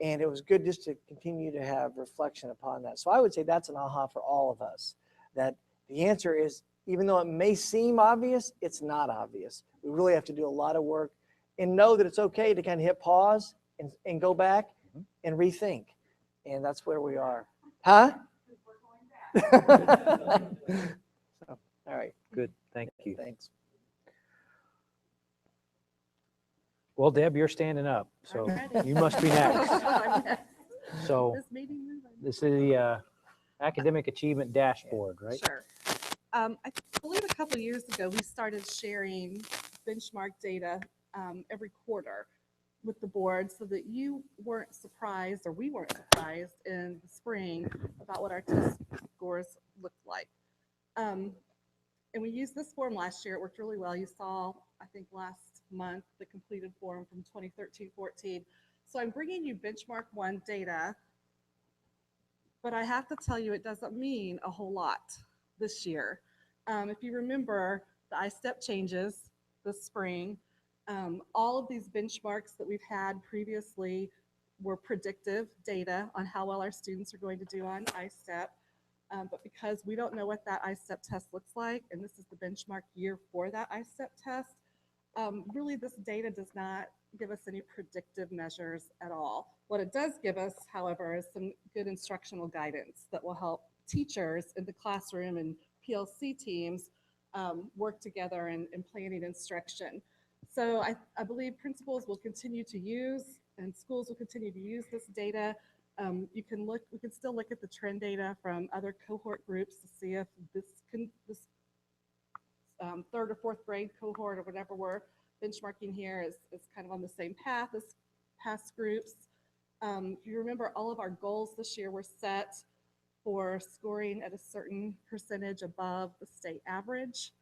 And it was good just to continue to have reflection upon that. So I would say that's an aha for all of us, that the answer is, even though it may seem obvious, it's not obvious. We really have to do a lot of work and know that it's okay to kind of hit pause and go back and rethink. And that's where we are. Huh? So, all right. Good. Thank you. Thanks. Well, Deb, you're standing up, so ready. you must be next. I'm next. So This meeting moving. this is the academic achievement dashboard, right? Sure. I believe a couple of years ago, we started sharing benchmark data every quarter with the board so that you weren't surprised, or we weren't surprised in the spring about what our test scores looked like. And we used this form last year. It worked really well. You saw, I think, last month, the completed form from 2013-14. So I'm bringing you benchmark 1 data, but I have to tell you, it doesn't mean a whole lot this year. If you remember the I-STEP changes this spring, all of these benchmarks that we've had previously were predictive data on how well our students are going to do on I-STEP. But because we don't know what that I-STEP test looks like, and this is the benchmark year for that I-STEP test, really this data does not give us any predictive measures at all. What it does give us, however, is some good instructional guidance that will help teachers in the classroom and PLC teams work together in planning instruction. So I believe principals will continue to use, and schools will continue to use this data. We can still look at the trend data from other cohort groups to see if this 3rd or 4th grade cohort or whatever we're benchmarking here is kind of on the same path as past groups. If you remember, all of our goals this year were set for scoring at a certain percentage above the state average.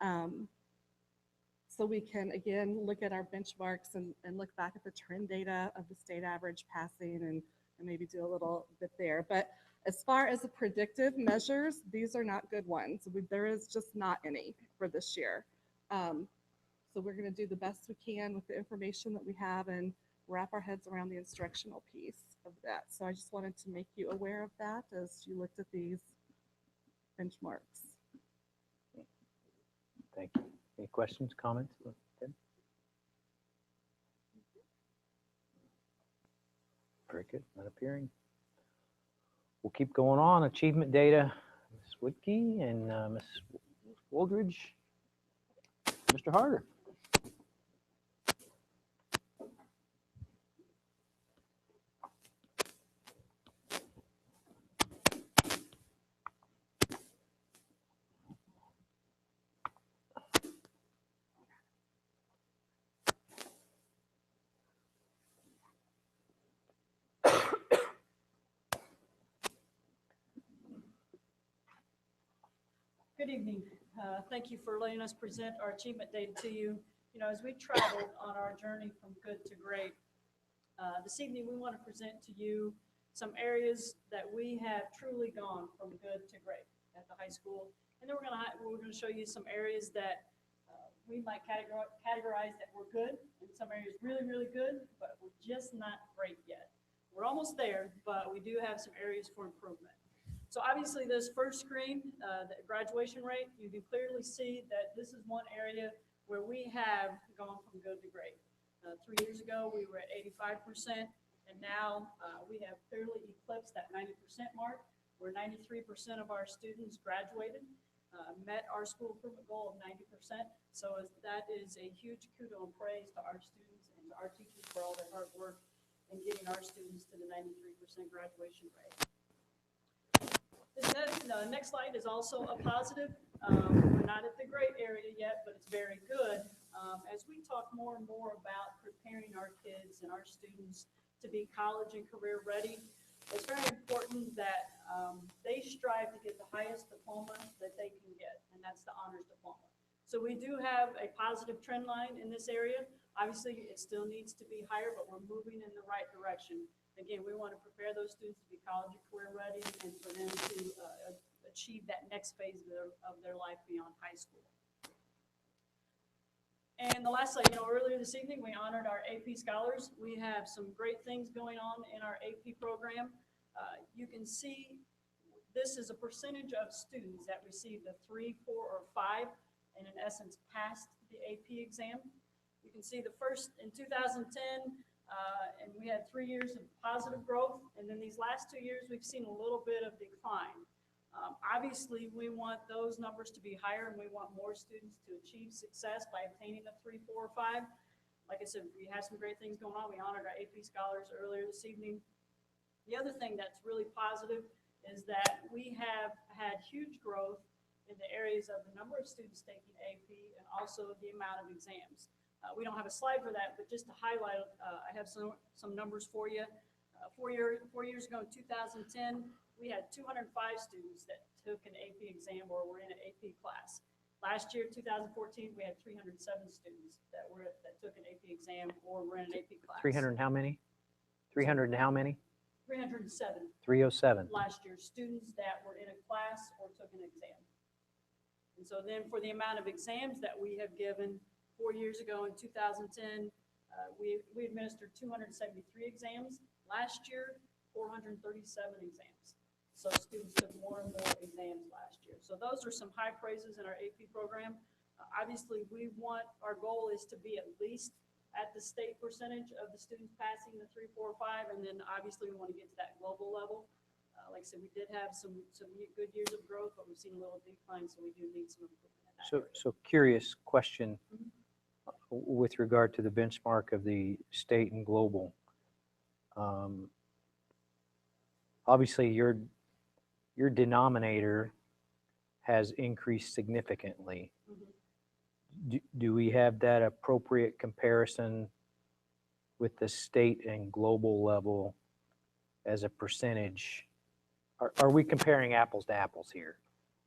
So we can, again, look at our benchmarks and look back at the trend data of the state average passing and maybe do a little bit there. But as far as the predictive measures, these are not good ones. There is just not any for this year. So we're going to do the best we can with the information that we have and wrap our heads around the instructional piece of that. So I just wanted to make you aware of that as you looked at these benchmarks. Thank you. Any questions, comments? Deb? Very good. Not appearing. We'll keep going on. Achievement data, Ms. Woodkey and Ms. Wooldridge. Mr. Harder. Good evening. Thank you for letting us present our achievement data to you. You know, as we traveled on our journey from good to great, this evening we want to present to you some areas that we have truly gone from good to great at the high school. And then we're going to show you some areas that we might categorize that we're good, and some areas really, really good, but we're just not great yet. We're almost there, but we do have some areas for improvement. So obviously this first screen, the graduation rate, you can clearly see that this is one area where we have gone from good to great. 3 years ago, we were at 85%, and now we have clearly eclipsed that 90% mark, where 93% of our students graduated, met our school improvement goal of 90%. So that is a huge kudo and praise to our students and to our teachers for all their hard work in getting our students to the 93% graduation rate. The next slide is also a positive. We're not at the great area yet, but it's very good. As we talk more and more about preparing our kids and our students to be college and career ready, it's very important that they strive to get the highest diploma that they can get, and that's the honors diploma. So we do have a positive trend line in this area. Obviously, it still needs to be higher, but we're moving in the right direction. Again, we want to prepare those students to be college and career ready and for them to achieve that next phase of their life beyond high school. And the last slide, earlier this evening, we honored our AP scholars. We have some great things going on in our AP program. You can see this is a percentage of students that received a 3, 4, or 5, and in essence passed the AP exam. You can see the first in 2010, and we had 3 years of positive growth, and then these last 2 years we've seen a little bit of decline. Obviously, we want those numbers to be higher, and we want more students to achieve success by obtaining a 3, 4, or 5. Like I said, we had some great things going on. We honored our AP scholars earlier this evening. The other thing that's really positive is that we have had huge growth in the areas of the number of students taking AP and also the amount of exams. We don't have a slide for that, but just to highlight, I have some numbers for you. 4 years ago in 2010, we had 205 students that took an AP exam or were in an AP class. Last year, 2014, we had 307 students that took an AP exam or were in an AP class. 300 and how many? 300 and how many? 307 307. last year, students that were in a class or took an exam. And so then for the amount of exams that we have given, 4 years ago in 2010, we administered 273 exams. Last year, 437 exams. So students took more and more exams last year. So those are some high praises in our AP program. Obviously, our goal is to be at least at the state percentage of the students passing the 3, 4, 5, and then obviously we want to get to that global level. Like I said, we did have some good years of growth, but we've seen a little decline, so we do need some improvement in that area. So curious question with regard to the benchmark of the state and global. Obviously, your denominator has increased significantly. Do we have that appropriate comparison with the state and global level as a percentage? Are we comparing apples to apples here?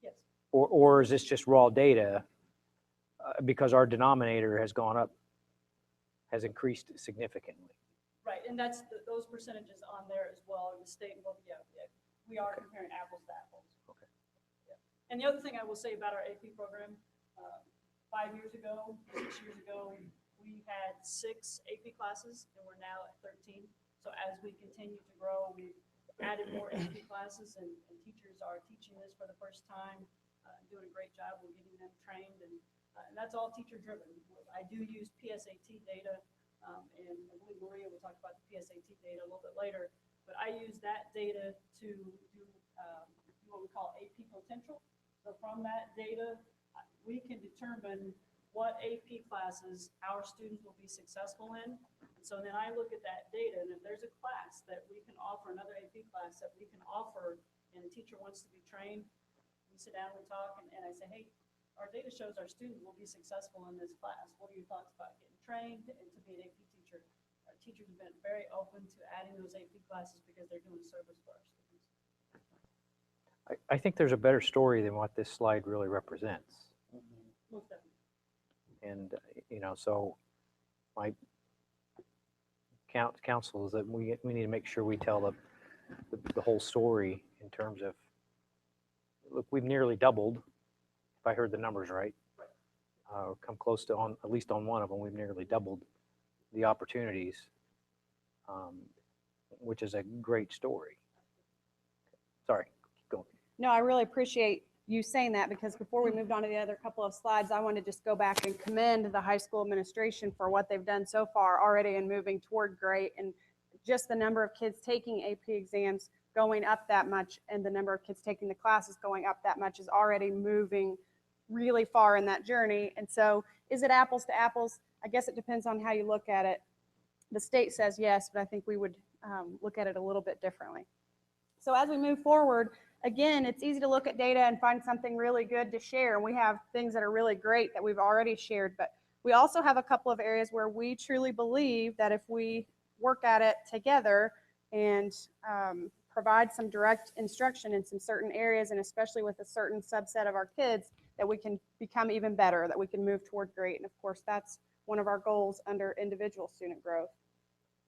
Yes. Or is this just raw data because our denominator has gone up, has increased significantly? Right, and that's those percentages on there as well in the state and local. Yeah, we are comparing apples to apples. Okay. Yeah. And the other thing I will say about our AP program, 5 years ago, 6 years ago, we had 6 AP classes, and we're now at 13. So as we continue to grow, we've added more AP classes, and teachers are teaching this for the first time, doing a great job. We're getting them trained, and that's all teacher-driven. I do use PSAT data. And I believe Maria will talk about the PSAT data a little bit later, but I use that data to do what we call AP potential. So from that data, we can determine what AP classes our students will be successful in. And so then I look at that data, and if there's a class that we can offer, another AP class that we can offer, and a teacher wants to be trained, we sit down, we talk, and I say, hey, our data shows our student will be successful in this class. What are your thoughts about getting trained and to be an AP teacher? Our teachers have been very open to adding those AP classes because they're doing service for our students. I think there's a better story than what this slide really represents. Most definitely. And, so my counsel is that we need to make sure we tell the whole story in terms of, look, we've nearly doubled. If I heard the numbers right, come close to at least on one of them, we've nearly doubled the opportunities, which is a great story. Sorry, keep going. No, I really appreciate you saying that, because before we moved on to the other couple of slides, I wanted to just go back and commend the high school administration for what they've done so far already in moving toward great, and just the number of kids taking AP exams going up that much, and the number of kids taking the classes going up that much is already moving really far in that journey. And so is it apples to apples? I guess it depends on how you look at it. The state says yes, but I think we would look at it a little bit differently. So as we move forward, again, it's easy to look at data and find something really good to share. And we have things that are really great that we've already shared, but we also have a couple of areas where we truly believe that if we work at it together and provide some direct instruction in some certain areas, and especially with a certain subset of our kids, that we can become even better, that we can move toward great. And of course, that's one of our goals under individual student growth.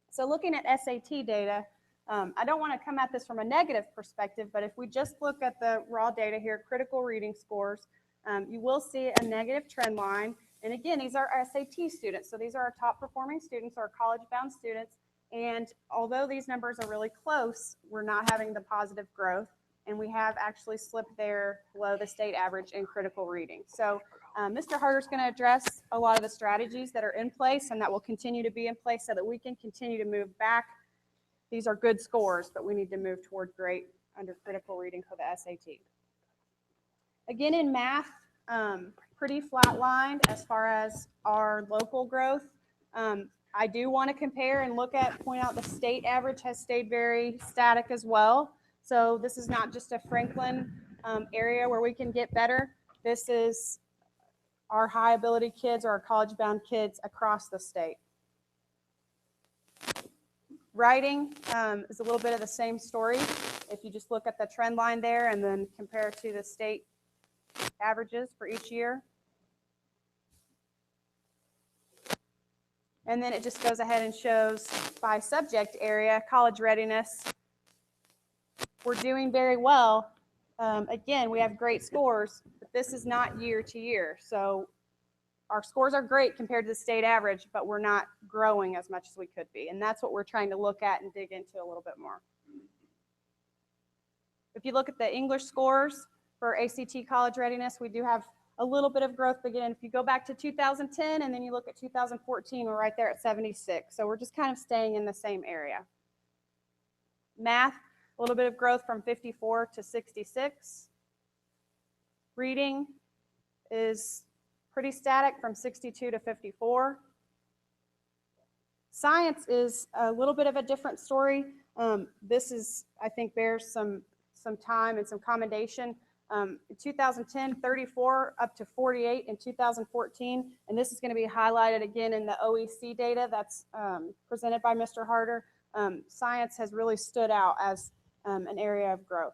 So looking at SAT data, I don't want to come at this from a negative perspective, but if we just look at the raw data here, critical reading scores, you will see a negative trend line. And again, these are our SAT students. So these are our top performing students, our college-bound students. And although these numbers are really close, we're not having the positive growth. And we have actually slipped there below the state average in critical reading. So Mr. Harder's going to address a lot of the strategies that are in place and that will continue to be in place so that we can continue to move back. These are good scores, but we need to move toward great under critical reading for the SAT. Again, in math, pretty flatlined as far as our local growth. I do want to compare and point out the state average has stayed very static as well. So this is not just a Franklin area where we can get better. This is our high ability kids or our college bound kids across the state. Writing is a little bit of the same story. If you just look at the trend line there and then compare to the state averages for each year. And then it just goes ahead and shows by subject area, college readiness. We're doing very well. Again, we have great scores, but this is not year to year. So our scores are great compared to the state average, but we're not growing as much as we could be. And that's what we're trying to look at and dig into a little bit more. If you look at the English scores for ACT college readiness, we do have a little bit of growth. But again, if you go back to 2010 and then you look at 2014, we're right there at 76. So we're just kind of staying in the same area. Math, a little bit of growth from 54 to 66. Reading is pretty static from 62 to 54. Science is a little bit of a different story. This is, I think, bears some time and some commendation. In 2010, 34 up to 48 in 2014, and this is going to be highlighted again in the OEC data that's presented by Mr. Harder. Science has really stood out as an area of growth.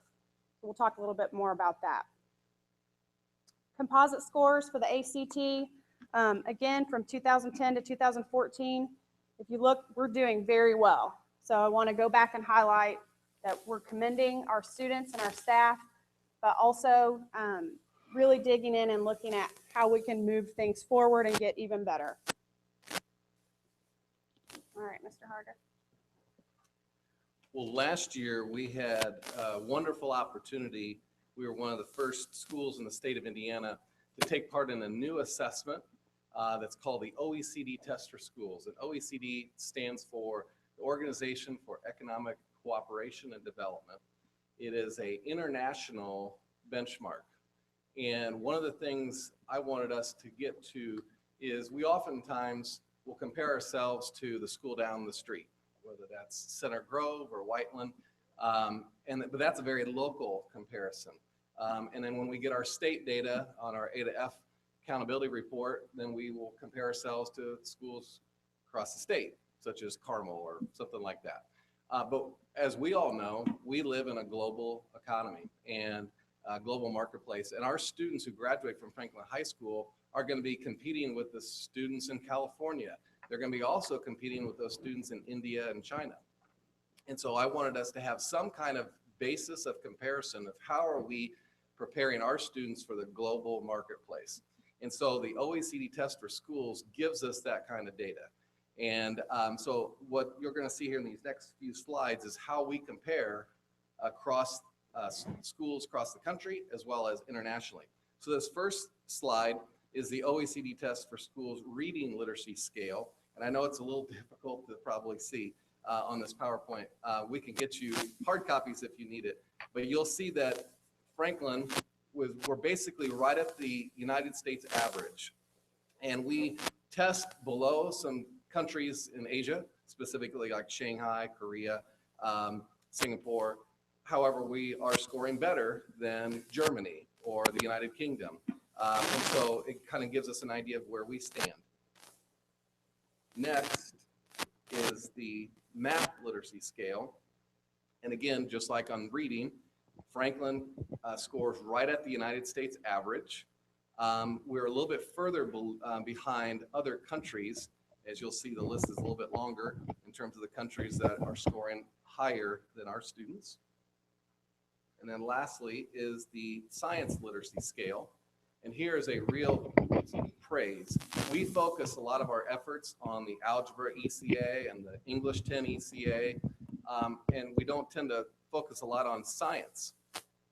We'll talk a little bit more about that. Composite scores for the ACT, again, from 2010 to 2014. If you look, we're doing very well. So I want to go back and highlight that we're commending our students and our staff, but also really digging in and looking at how we can move things forward and get even better. All right, Mr. Harder. Well, last year we had a wonderful opportunity. We were one of the first schools in the state of Indiana to take part in a new assessment that's called the OECD Test for Schools. And OECD stands for the Organization for Economic Cooperation and Development. It is an international benchmark. And one of the things I wanted us to get to is we oftentimes will compare ourselves to the school down the street, whether that's Center Grove or Whiteland, but that's a very local comparison. And then when we get our state data on our A to F accountability report, then we will compare ourselves to schools across the state, such as Carmel or something like that. But as we all know, we live in a global economy and a global marketplace, and our students who graduate from Franklin High School are going to be competing with the students in California. They're going to be also competing with those students in India and China. And so I wanted us to have some kind of basis of comparison of how are we preparing our students for the global marketplace. And so the OECD Test for Schools gives us that kind of data. And so what you're going to see here in these next few slides is how we compare across schools across the country as well as internationally. So this first slide is the OECD Test for Schools Reading Literacy Scale. And I know it's a little difficult to probably see on this PowerPoint. We can get you hard copies if you need it, but you'll see that Franklin we're basically right at the United States average. And we test below some countries in Asia, specifically like Shanghai, Korea, Singapore. However, we are scoring better than Germany or the United Kingdom. And so it kind of gives us an idea of where we stand. Next is the math literacy scale. And again, just like on reading, Franklin scores right at the United States average. We're a little bit further behind other countries. As you'll see, the list is a little bit longer in terms of the countries that are scoring higher than our students. And then lastly is the science literacy scale. And here is a real praise. We focus a lot of our efforts on the algebra ECA and the English 10 ECA, and we don't tend to focus a lot on science.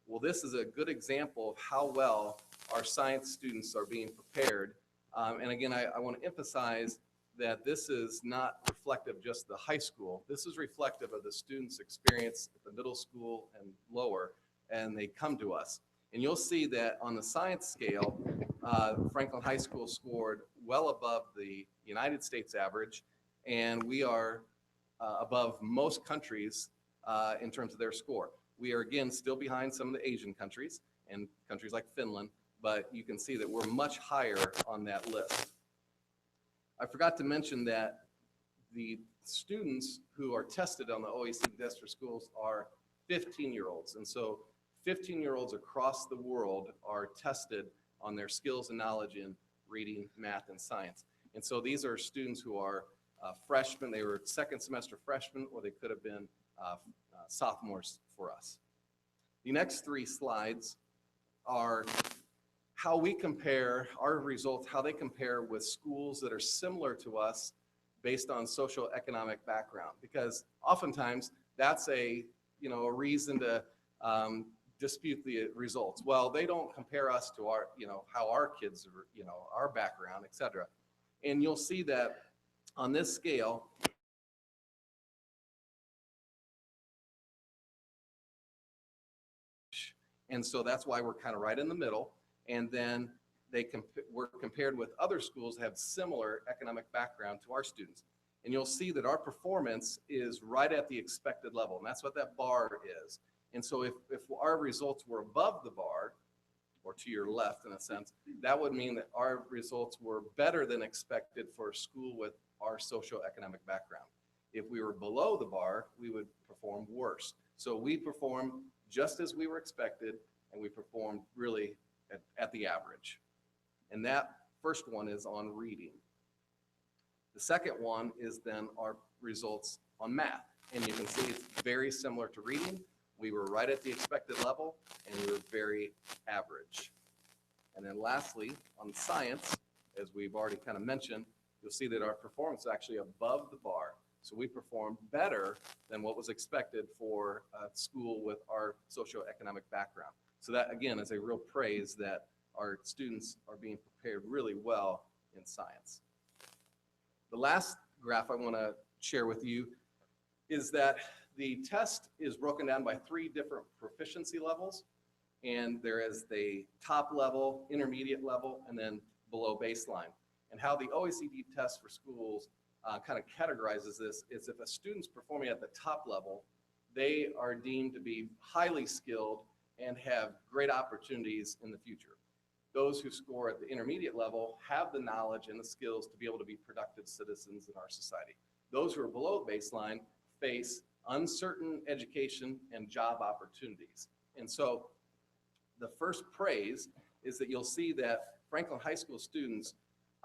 Well, this is a good example of how well our science students are being prepared. And again, I want to emphasize that this is not reflective of just the high school. This is reflective of the students' experience at the middle school and lower, and they come to us. And you'll see that on the science scale, Franklin High School scored well above the United States average, and we are above most countries in terms of their score. We are, again, still behind some of the Asian countries and countries like Finland, but you can see that we're much higher on that list. I forgot to mention that the students who are tested on the OECD test for schools are 15-year-olds. And so 15-year-olds across the world are tested on their skills and knowledge in reading, math, and science. And so these are students who are freshmen. They were second semester freshmen, or they could have been sophomores for us. The next three slides are how we compare our results, how they compare with schools that are similar to us based on social economic background, because oftentimes that's a reason to dispute the results. Well, they don't compare us to our, how our kids are, our background, et cetera. And you'll see that on this scale, and so that's why we're kind of right in the middle. And then we're compared with other schools that have similar economic background to our students. And you'll see that our performance is right at the expected level, and that's what that bar is. And so if our results were above the bar, or to your left in a sense, that would mean that our results were better than expected for a school with our socioeconomic background. If we were below the bar, we would perform worse. So we performed just as we were expected, and we performed really at the average. And that first one is on reading. The second one is then our results on math. And you can see it's very similar to reading. We were right at the expected level, and we were very average. And then lastly, on science, as we've already kind of mentioned, you'll see that our performance is actually above the bar. So we performed better than what was expected for a school with our socioeconomic background. So that, again, is a real praise that our students are being prepared really well in science. The last graph I want to share with you is that the test is broken down by 3 different proficiency levels. And there is the top level, intermediate level, and then below baseline. And how the OECD test for schools kind of categorizes this is if a student's performing at the top level, they are deemed to be highly skilled and have great opportunities in the future. Those who score at the intermediate level have the knowledge and the skills to be able to be productive citizens in our society. Those who are below baseline face uncertain education and job opportunities. And so the first praise is that you'll see that Franklin High School students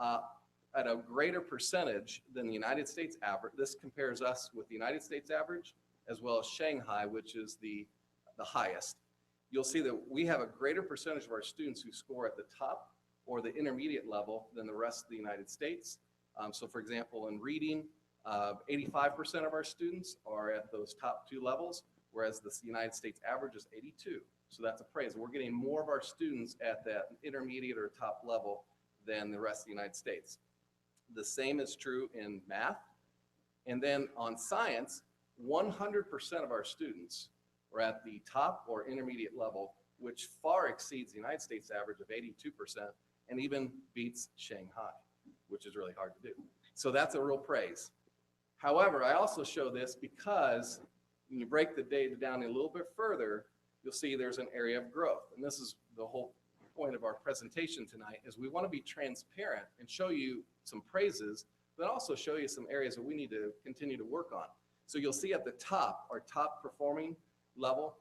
at a greater percentage than the United States average. This compares us with the United States average as well as Shanghai, which is the highest. You'll see that we have a greater percentage of our students who score at the top or the intermediate level than the rest of the United States. So for example, in reading, 85% of our students are at those top 2 levels, whereas the United States average is 82. So that's a praise. We're getting more of our students at that intermediate or top level than the rest of the United States. The same is true in math. And then on science, 100% of our students are at the top or intermediate level, which far exceeds the United States average of 82% and even beats Shanghai, which is really hard to do. So that's a real praise. However, I also show this because when you break the data down a little bit further, you'll see there's an area of growth. And this is the whole point of our presentation tonight, is we want to be transparent and show you some praises, but also show you some areas that we need to continue to work on. So you'll see at the top, our top performing level,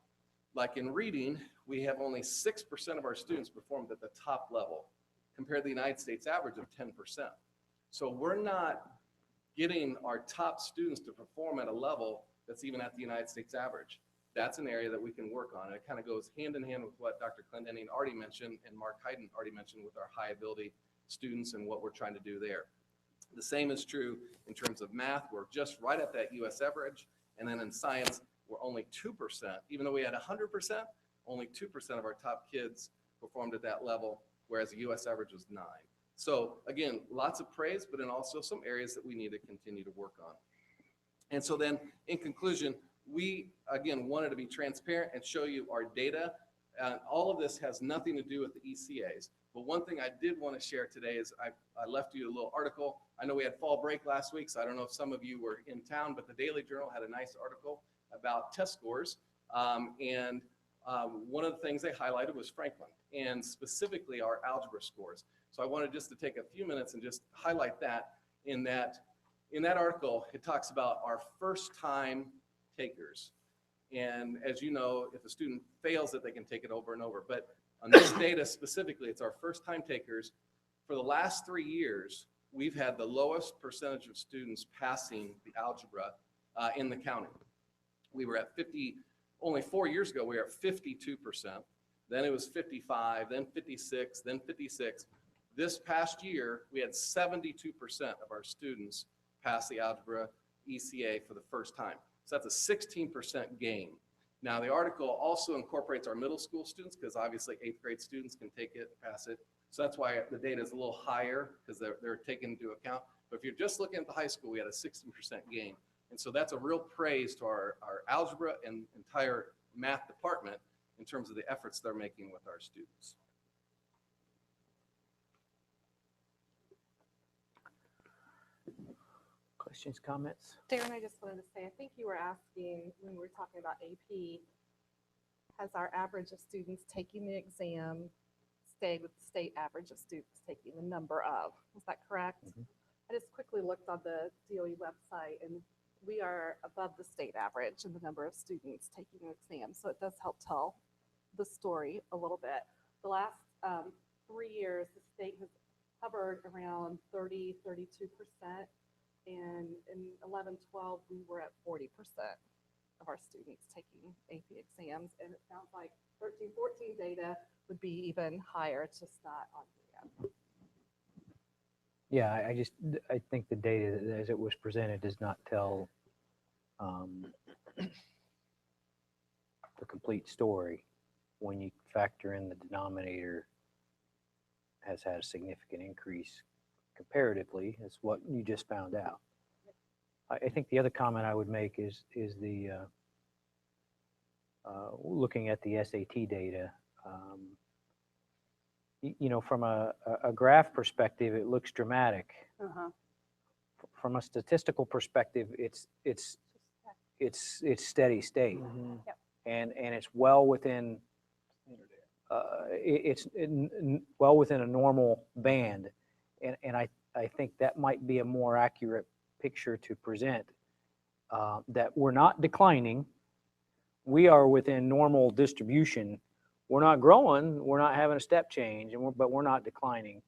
like in reading, we have only 6% of our students performed at the top level, compared to the United States average of 10%. So we're not getting our top students to perform at a level that's even at the United States average. That's an area that we can work on. It kind of goes hand in hand with what Dr. Clendenning already mentioned and Mark Hayden already mentioned with our high ability students and what we're trying to do there. The same is true in terms of math. We're just right at that US average. And then in science, we're only 2%. Even though we had 100%, only 2% of our top kids performed at that level, whereas the US average was 9. So again, lots of praise, but then also some areas that we need to continue to work on. And so then in conclusion, we, again, wanted to be transparent and show you our data. All of this has nothing to do with the ECAs. But one thing I did want to share today is I left you a little article. I know we had fall break last week, so I don't know if some of you were in town, but the Daily Journal had a nice article about test scores. One of the things they highlighted was Franklin, and specifically our algebra scores. So I wanted just to take a few minutes and just highlight that. In that article, it talks about our first-time takers. And as you know, if a student fails it, they can take it over and over. But on this data specifically, it's our first-time takers. For the last 3 years, we've had the lowest percentage of students passing the algebra in the county. We were at 50, only 4 years ago, we were at 52%. Then it was 55, then 56, then 56. This past year, we had 72% of our students pass the algebra ECA for the first time. So that's a 16% gain. Now, the article also incorporates our middle school students because obviously 8th grade students can take it, pass it. So that's why the data is a little higher because they're taken into account. But if you're just looking at the high school, we had a 16% gain. And so that's a real praise to our algebra and entire math department in terms of the efforts they're making with our students. Questions, comments? Darren, I just wanted to say, I think you were asking when we were talking about AP, has our average of students taking the exam stayed with the state average of students taking the number of? Is that correct? I just quickly looked on the DOE website and we are above the state average in the number of students taking the exam. So it does help tell the story a little bit. The last 3 years, the state has hovered around 30, 32%. And in 11-12, we were at 40% of our students taking AP exams. And it sounds like 13-14 data would be even higher. It's just not on here yet. Yeah, I think the data as it was presented does not tell the complete story when you factor in the denominator has had a significant increase comparatively, is what you just found out. I think the other comment I would make is the looking at the SAT data. You know, from a graph perspective, it looks dramatic. From a statistical perspective, it's steady state, and it's well within well within a normal band, and I think that might be a more accurate picture to present, that we're not declining. We are within normal distribution. We're not growing, we're not having a step change, but we're not declining.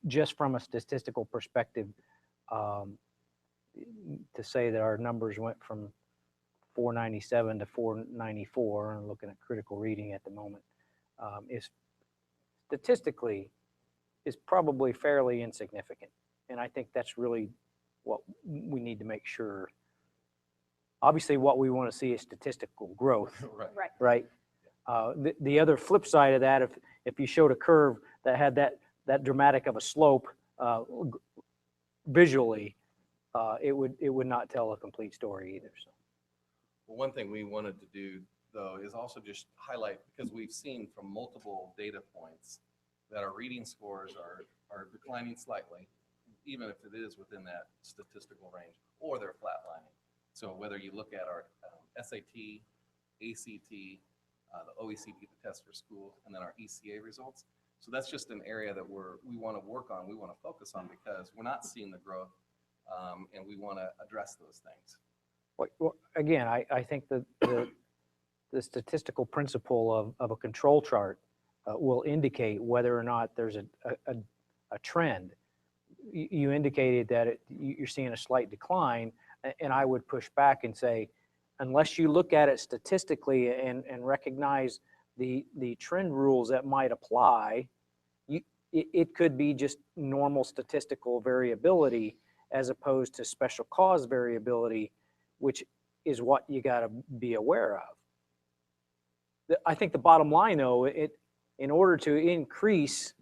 Just from a statistical perspective, to say that our numbers went from 497 to 494, and looking at critical reading at the moment, is statistically is probably fairly insignificant. And I think that's really what we need to make sure. Obviously, what we want to see is statistical growth, right? The other flip side of that, if you showed a curve that had that dramatic of a slope visually, it would not tell a complete story either. So. Well, one thing we wanted to do, though, is also just highlight, because we've seen from multiple data points that our reading scores are declining slightly, even if it is within that statistical range, or they're flatlining. So whether you look at our SAT, ACT, the OECD, the test for schools, and then our ECA results. So that's just an area that we want to work on, we want to focus on, because we're not seeing the growth, and we want to address those things. Well, again, I think that the statistical principle of a control chart will indicate whether or not there's a trend. You indicated that you're seeing a slight decline, and I would push back and say, unless you look at it statistically and recognize the trend rules that might apply, it could be just normal statistical variability as opposed to special cause variability, which is what you got to be aware of. I think the bottom line, though, in order to increase,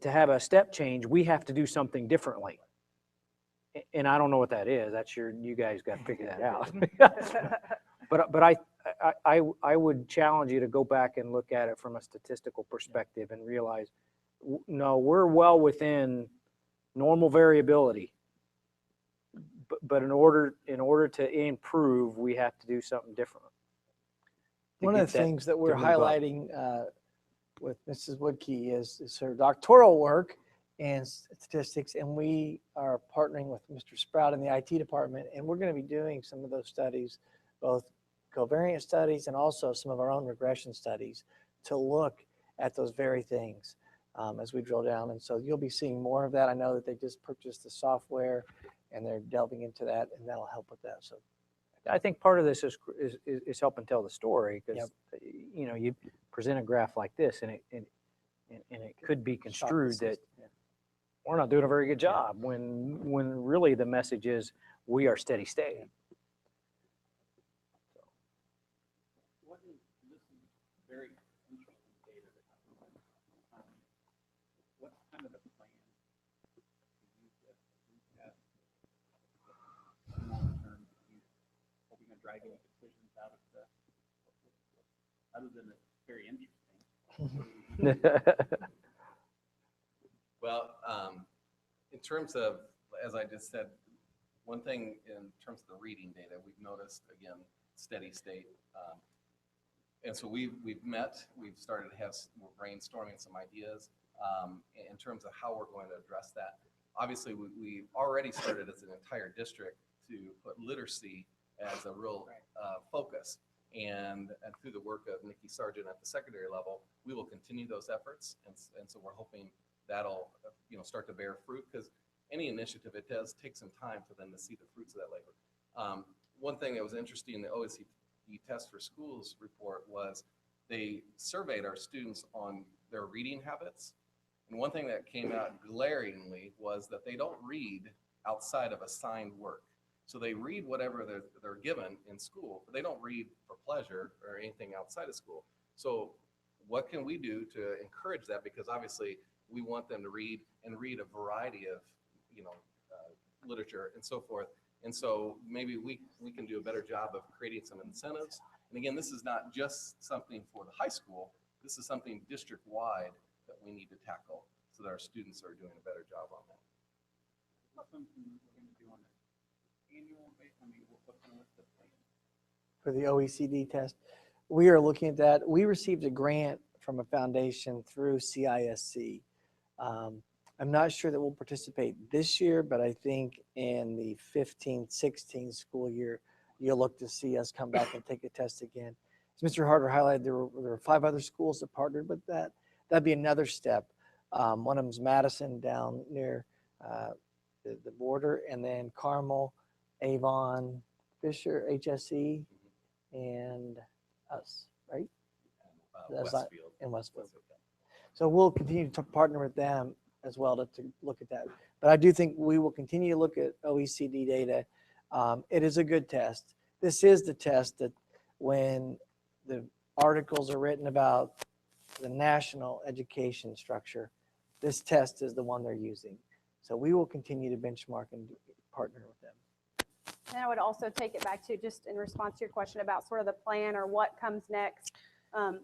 to have a step change, we have to do something differently. And I don't know what that is. That's you guys got to figure that out. But I I would challenge you to go back and look at it from a statistical perspective and realize, no, we're well within normal variability. But in order to improve, we have to do something different. to One get of the things that we're to move up. highlighting with Mrs. Woodkey is her doctoral work in statistics, and we are partnering with Mr. Sprout in the IT department, and we're going to be doing some of those studies, both covariance studies and also some of our own regression studies, to look at those very things as we drill down. And so you'll be seeing more of that. I know that they just purchased the software, and they're delving into that, and that'll help with that. So I think part of this is helping tell the story, because you know, you present a graph like this, and it could be construed that we're not doing a very good job, when really the message is we are steady state. This is very interesting data. What's kind of the plan to use this as long-term use? Are we going to drive any decisions out of the, other than it's very interesting? Well, in terms of, as I just said, one thing in terms of the reading data, we've noticed, again, steady state. And so we've met, we've started to have, we're brainstorming some ideas in terms of how we're going to address that. Obviously, we already started as an entire district to put literacy as a real focus. And through the work of Nikki Sargent at the secondary level, we will continue those efforts. And so we're hoping that'll start to bear fruit, because any initiative, it does take some time for them to see the fruits of that labor. One thing that was interesting in the OECD Test for Schools report was they surveyed our students on their reading habits. And one thing that came out glaringly was that they don't read outside of assigned work. So they read whatever they're given in school, but they don't read for pleasure or anything outside of school. So what can we do to encourage that? Because obviously we want them to read and read a variety of, literature and so forth. And so maybe we can do a better job of creating some incentives. And again, this is not just something for the high school. This is something district-wide that we need to tackle so that our students are doing a better job on that. What's something we're going to do on an annual basis? I mean, what's the plan? for the OECD test, we are looking at that. We received a grant from a foundation through CISC. I'm not sure that we'll participate this year, but I think in the 15-16 school year, you'll look to see us come back and take a test again. As Mr. Harder highlighted, there were 5 other schools that partnered with that. That'd be another step. One of them's Madison down near the border, and then Carmel, Avon, Fisher, HSE, and us, right? Westfield. And Westfield. So we'll continue to partner with them as well to look at that. But I do think we will continue to look at OECD data. It is a good test. This is the test that when the articles are written about the national education structure, this test is the one they're using. So we will continue to benchmark and partner with them. And I would also take it back to, just in response to your question about sort of the plan or what comes next. Of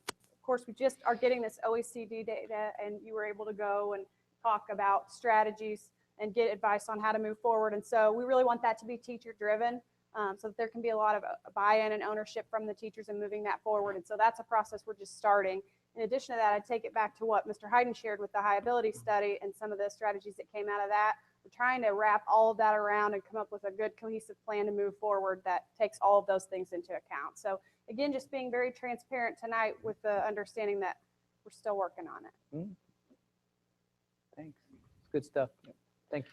course, we just are getting this OECD data, and you were able to go and talk about strategies and get advice on how to move forward. And so we really want that to be teacher driven, so that there can be a lot of buy-in and ownership from the teachers in moving that forward. And so that's a process we're just starting. In addition to that, I'd take it back to what Mr. Hayden shared with the high ability study and some of the strategies that came out of that. We're trying to wrap all of that around and come up with a good cohesive plan to move forward that takes all of those things into account. So again, just being very transparent tonight with the understanding that we're still working on it. Thanks. It's good stuff. Thank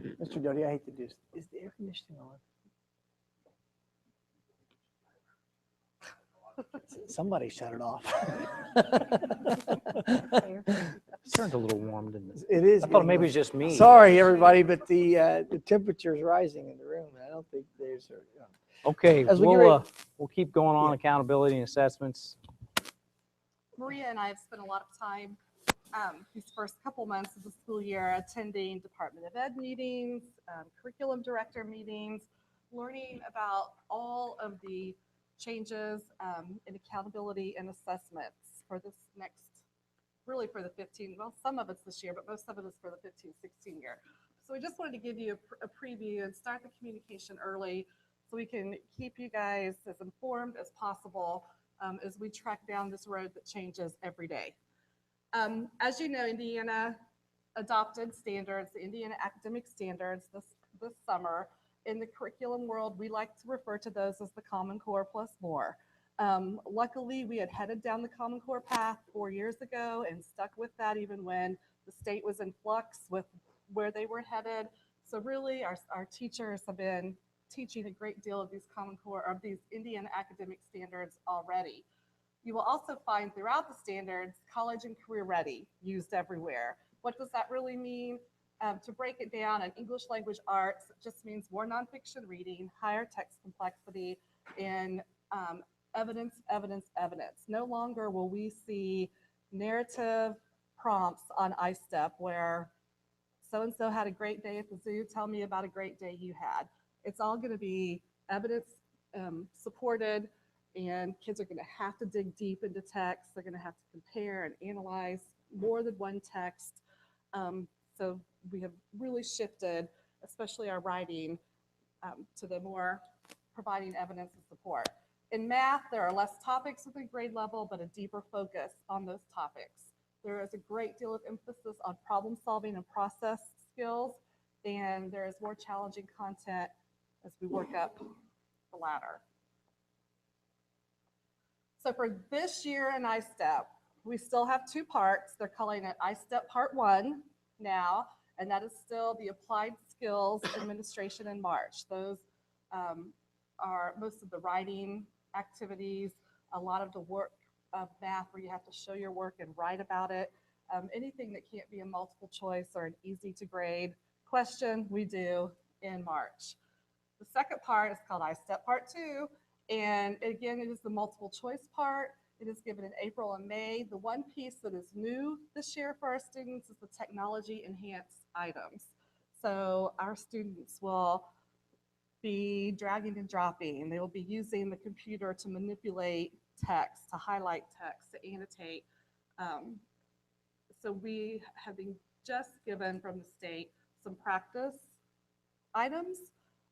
you. Mr. Doty, I hate to do this. Is the air conditioning on? Somebody shut it off. It's turned a little warm, didn't it? It is. I thought maybe it was just me. Sorry, everybody, but the temperature is rising in the room. I don't think there's. Okay, As we get ready- we'll keep going on accountability and assessments. Maria and I have spent a lot of time these first couple months of the school year attending Department of Ed meetings, curriculum director meetings, learning about all of the changes in accountability and assessments for this next, really for the 15, well, some of it's this year, but most of it is for the 15-16 year. So we just wanted to give you a preview and start the communication early so we can keep you guys as informed as possible as we track down this road that changes every day. As you know, Indiana adopted standards, the Indiana academic standards this summer. In the curriculum world, we like to refer to those as the Common Core plus more. Luckily, we had headed down the Common Core path 4 years ago and stuck with that even when the state was in flux with where they were headed. So really, our teachers have been teaching a great deal of these Common Core, of these Indiana academic standards already. You will also find throughout the standards, college and career ready used everywhere. What does that really mean? To break it down, in English language arts, it just means more nonfiction reading, higher text complexity, and evidence, evidence, evidence. No longer will we see narrative prompts on iStep where so-and-so had a great day at the zoo, tell me about a great day you had. It's all gonna be evidence supported, and kids are gonna have to dig deep into text. They're gonna have to compare and analyze more than one text. So we have really shifted, especially our writing, to the more providing evidence and support. In math, there are less topics at the grade level, but a deeper focus on those topics. There is a great deal of emphasis on problem solving and process skills, and there is more challenging content as we work up the ladder. So for this year in iStep, we still have 2 parts. They're calling it iStep Part 1 now, and that is still the Applied Skills Administration in March. Those are most of the writing activities, a lot of the work of math where you have to show your work and write about it. Anything that can't be a multiple choice or an easy to grade question, we do in March. The second part is called iStep Part 2, and again, it is the multiple choice part. It is given in April and May. The one piece that is new this year for our students is the technology enhanced items. So our students will be dragging and dropping. They will be using the computer to manipulate text, to highlight text, to annotate. So we have been just given from the state some practice items,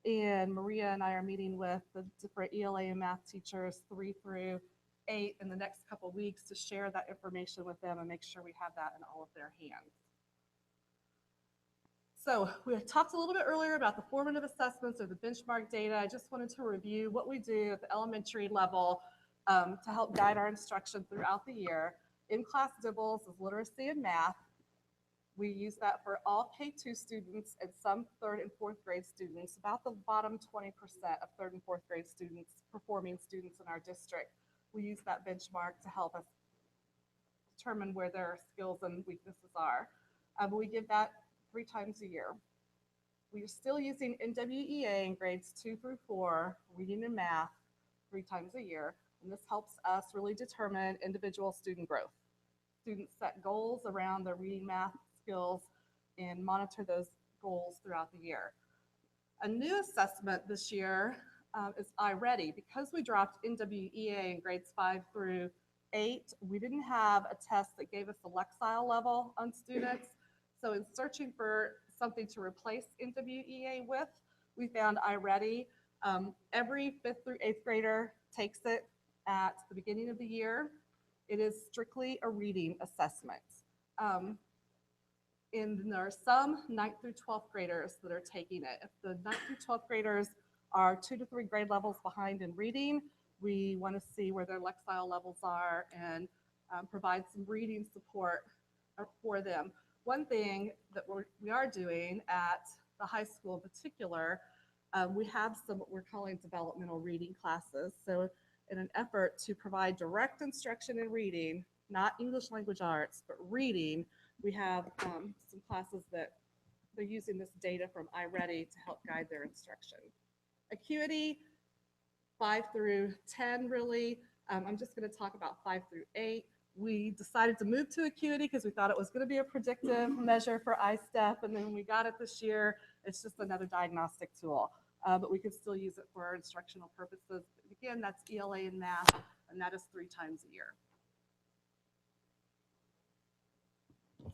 and Maria and I are meeting with the different ELA and math teachers 3 through 8 in the next couple of weeks to share that information with them and make sure we have that in all of their hands. So we talked a little bit earlier about the formative assessments or the benchmark data. I just wanted to review what we do at the elementary level to help guide our instruction throughout the year. In-class DIBELS is literacy and math. We use that for all K2 students and some 3rd and 4th grade students, about the bottom 20% of 3rd and 4th grade students, performing students in our district. We use that benchmark to help us determine where their skills and weaknesses are. We give that 3 times a year. We are still using NWEA in grades 2 through 4, reading and math, 3 times a year. And this helps us really determine individual student growth. Students set goals around their reading, math skills and monitor those goals throughout the year. A new assessment this year is iReady. Because we dropped NWEA in grades 5 through 8, we didn't have a test that gave us a Lexile level on students. So in searching for something to replace NWEA with, we found iReady. Every 5th through 8th grader takes it at the beginning of the year. It is strictly a reading assessment. And there are some 9th through 12th graders that are taking it. If the 9th through 12th graders are 2 to 3 grade levels behind in reading, we want to see where their Lexile levels are and provide some reading support for them. One thing that we are doing at the high school in particular, we have some what we're calling developmental reading classes. So in an effort to provide direct instruction in reading, not English language arts, but reading, we have some classes that they're using this data from iReady to help guide their instruction. Acuity, 5 through 10 really. I'm just going to talk about 5 through 8. We decided to move to Acuity because we thought it was going to be a predictive measure for iStep, and then when we got it this year, it's just another diagnostic tool. But we could still use it for instructional purposes. Again, that's ELA and math, and that is 3 times a year.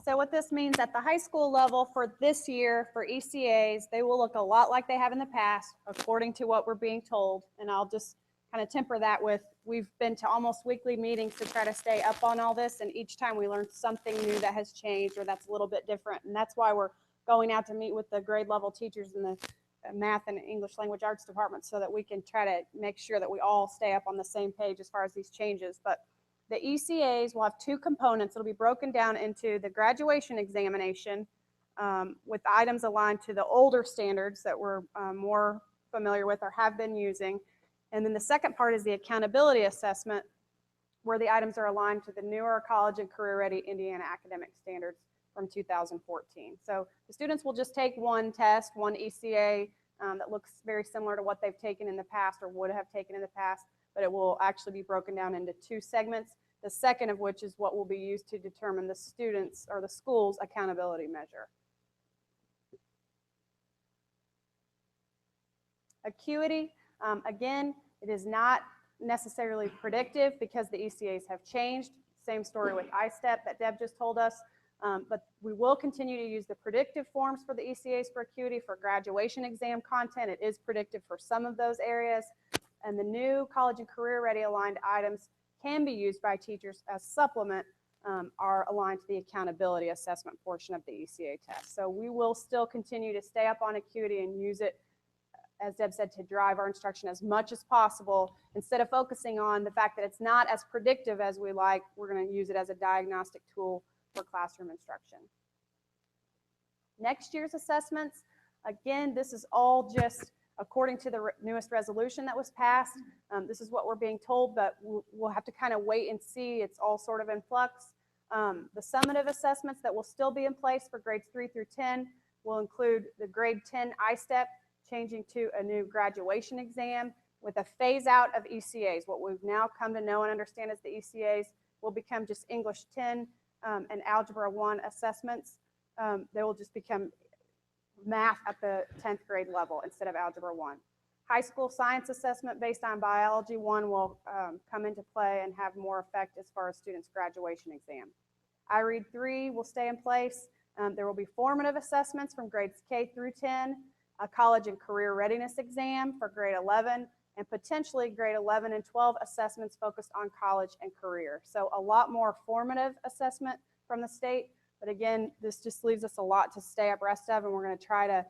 So what this means at the high school level for this year for ECAs, they will look a lot like they have in the past, according to what we're being told. And I'll just kind of temper that with, we've been to almost weekly meetings to try to stay up on all this. And each time we learn something new that has changed or that's a little bit different. And that's why we're going out to meet with the grade level teachers in the math and English language arts department so that we can try to make sure that we all stay up on the same page as far as these changes. But the ECAs will have 2 components. It'll be broken down into the graduation examination with items aligned to the older standards that we're more familiar with or have been using. And then the second part is the accountability assessment, where the items are aligned to the newer college and career ready Indiana academic standards from 2014. So the students will just take one test, one ECA that looks very similar to what they've taken in the past or would have taken in the past, but it will actually be broken down into 2 segments, the second of which is what will be used to determine the students' or the school's accountability measure. Acuity, again, it is not necessarily predictive because the ECAs have changed. Same story with ISTEP that Deb just told us. But we will continue to use the predictive forms for the ECAs for acuity for graduation exam content. It is predictive for some of those areas. And the new college and career ready aligned items can be used by teachers as supplement are aligned to the accountability assessment portion of the ECA test. So we will still continue to stay up on acuity and use it, as Deb said, to drive our instruction as much as possible. Instead of focusing on the fact that it's not as predictive as we like, we're going to use it as a diagnostic tool for classroom instruction. Next year's assessments, again, this is all just according to the newest resolution that was passed. This is what we're being told, but we'll have to kind of wait and see. It's all sort of in flux. The summative assessments that will still be in place for grades 3 through 10 will include the grade 10 ISTEP changing to a new graduation exam with a phase out of ECAs. What we've now come to know and understand is the ECAs will become just English 10 and Algebra 1 assessments. They will just become math at the 10th grade level instead of Algebra 1. High school science assessment based on Biology 1 will come into play and have more effect as far as students' graduation exam. IREAD 3 will stay in place. There will be formative assessments from grades K through 10, a college and career readiness exam for grade 11, and potentially grade 11 and 12 assessments focused on college and career. So a lot more formative assessment from the state. But again, this just leaves us a lot to stay abreast of, and we're going to try to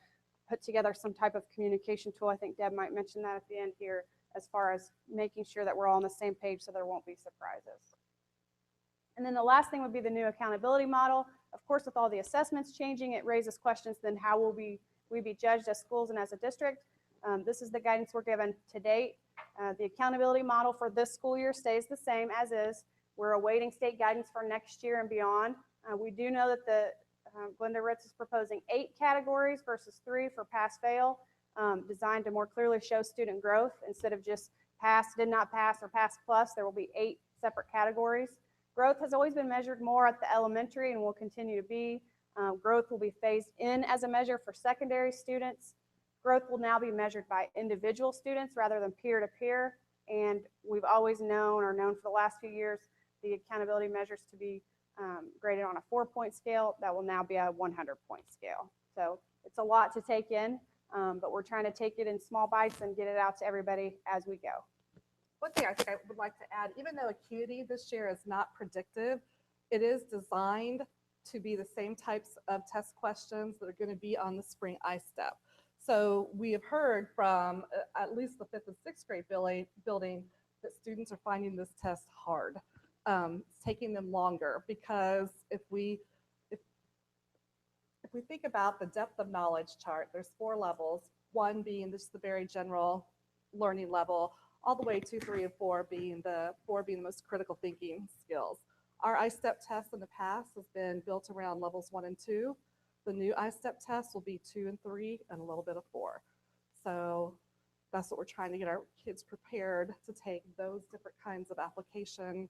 put together some type of communication tool. I think Deb might mention that at the end here as far as making sure that we're all on the same page so there won't be surprises. And then the last thing would be the new accountability model. Of course, with all the assessments changing, it raises questions then how will we be judged as schools and as a district. This is the guidance we're given to date. The accountability model for this school year stays the same as is. We're awaiting state guidance for next year and beyond. We do know that the Glenda Ritz is proposing 8 categories versus 3 for pass-fail, designed to more clearly show student growth. Instead of just pass, did not pass, or pass plus, there will be 8 separate categories. Growth has always been measured more at the elementary and will continue to be. Growth will be phased in as a measure for secondary students. Growth will now be measured by individual students rather than peer-to-peer. And we've always known for the last few years the accountability measures to be graded on a 4-point scale. That will now be a 100-point scale. So it's a lot to take in, but we're trying to take it in small bites and get it out to everybody as we go. One thing I think I would like to add, even though acuity this year is not predictive, it is designed to be the same types of test questions that are going to be on the spring ISTEP. So we have heard from at least the 5th and 6th grade building that students are finding this test hard. It's taking them longer because if we think about the depth of knowledge chart, there's 4 levels, 1 being just the very general learning level, all the way to 3 and 4 being the most critical thinking skills. Our ISTEP test in the past has been built around levels 1 and 2. The new ISTEP test will be 2 and 3 and a little bit of 4. So that's what we're trying to get our kids prepared to take, those different kinds of application,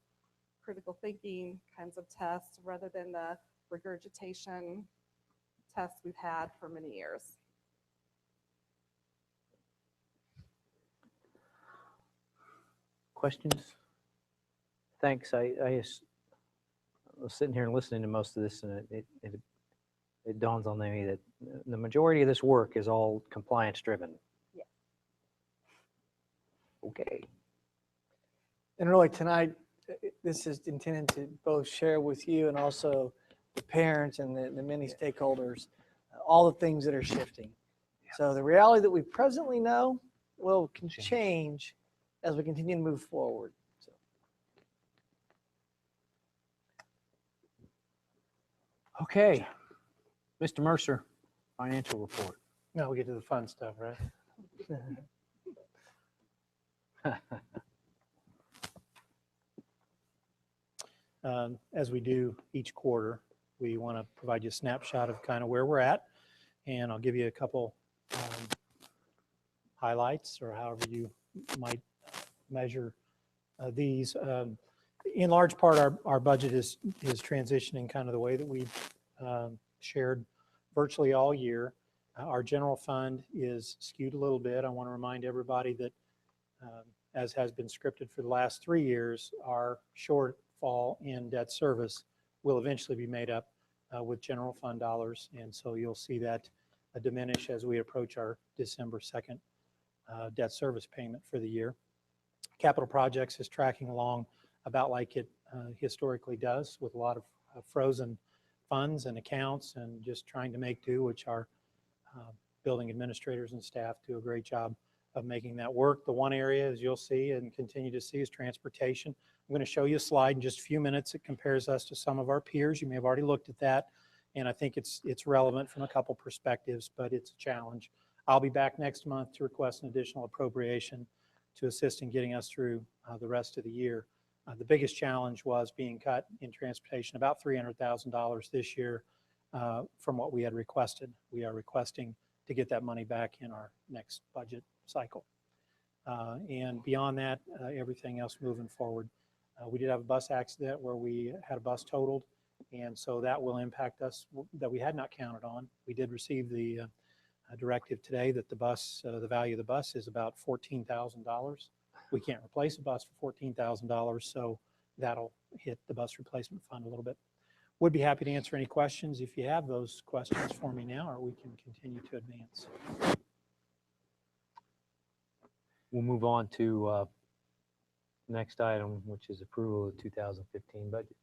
critical thinking kinds of tests rather than the regurgitation tests we've had for many years. Questions? Thanks. I was sitting here and listening to most of this, and it dawns on me that the majority of this work is all compliance driven. Yeah. Okay. And really tonight, this is intended to both share with you and also the parents and the many stakeholders, all the things that are shifting. So the reality that we presently know will change as we continue to move forward. So. Okay. Mr. Mercer, financial report. Now we get to the fun stuff, right? As we do each quarter, we want to provide you a snapshot of kind of where we're at, and I'll give you a couple highlights, or however you might measure these. In large part, our budget is transitioning kind of the way that we've shared virtually all year. Our general fund is skewed a little bit. I want to remind everybody that, as has been scripted for the last 3 years, our shortfall in debt service will eventually be made up with general fund dollars, and so you'll see that diminish as we approach our December 2nd debt service payment for the year. Capital projects is tracking along about like it historically does, with a lot of frozen funds and accounts, and just trying to make do, which our building administrators and staff do a great job of making that work. The one area, as you'll see and continue to see, is transportation. I'm going to show you a slide in just a few minutes. It compares us to some of our peers. You may have already looked at that, and I think it's relevant from a couple perspectives, but it's a challenge. I'll be back next month to request an additional appropriation to assist in getting us through the rest of the year. The biggest challenge was being cut in transportation, about $300,000 this year from what we had requested. We are requesting to get that money back in our next budget cycle. And beyond that, everything else moving forward. We did have a bus accident where we had a bus totaled, and so that will impact us that we had not counted on. We did receive the directive today that the bus, the value of the bus is about $14,000. We can't replace a bus for $14,000, so that'll hit the bus replacement fund a little bit. Would be happy to answer any questions if you have those questions for me now, or we can continue to advance. We'll move on to next item, which is approval of the 2015 budget.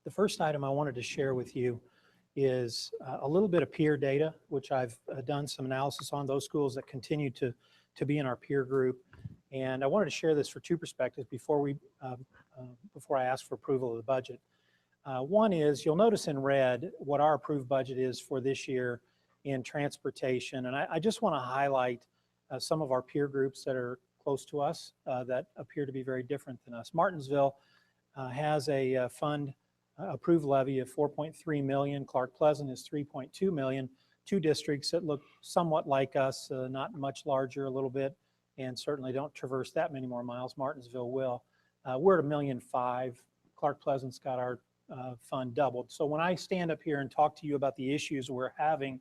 The first item I wanted to share with you is a little bit of peer data, which I've done some analysis on those schools that continue to be in our peer group. And I wanted to share this for two perspectives before I ask for approval of the budget. One is, you'll notice in red what our approved budget is for this year in transportation. And I just want to highlight some of our peer groups that are close to us that appear to be very different than us. Martinsville has a fund approved levy of $4.3 million. Clark Pleasant is $3.2 million. Two districts that look somewhat like us, not much larger, a little bit, and certainly don't traverse that many more miles. Martinsville will. We're at $1.5 million. Clark Pleasant's got our fund doubled. So when I stand up here and talk to you about the issues we're having,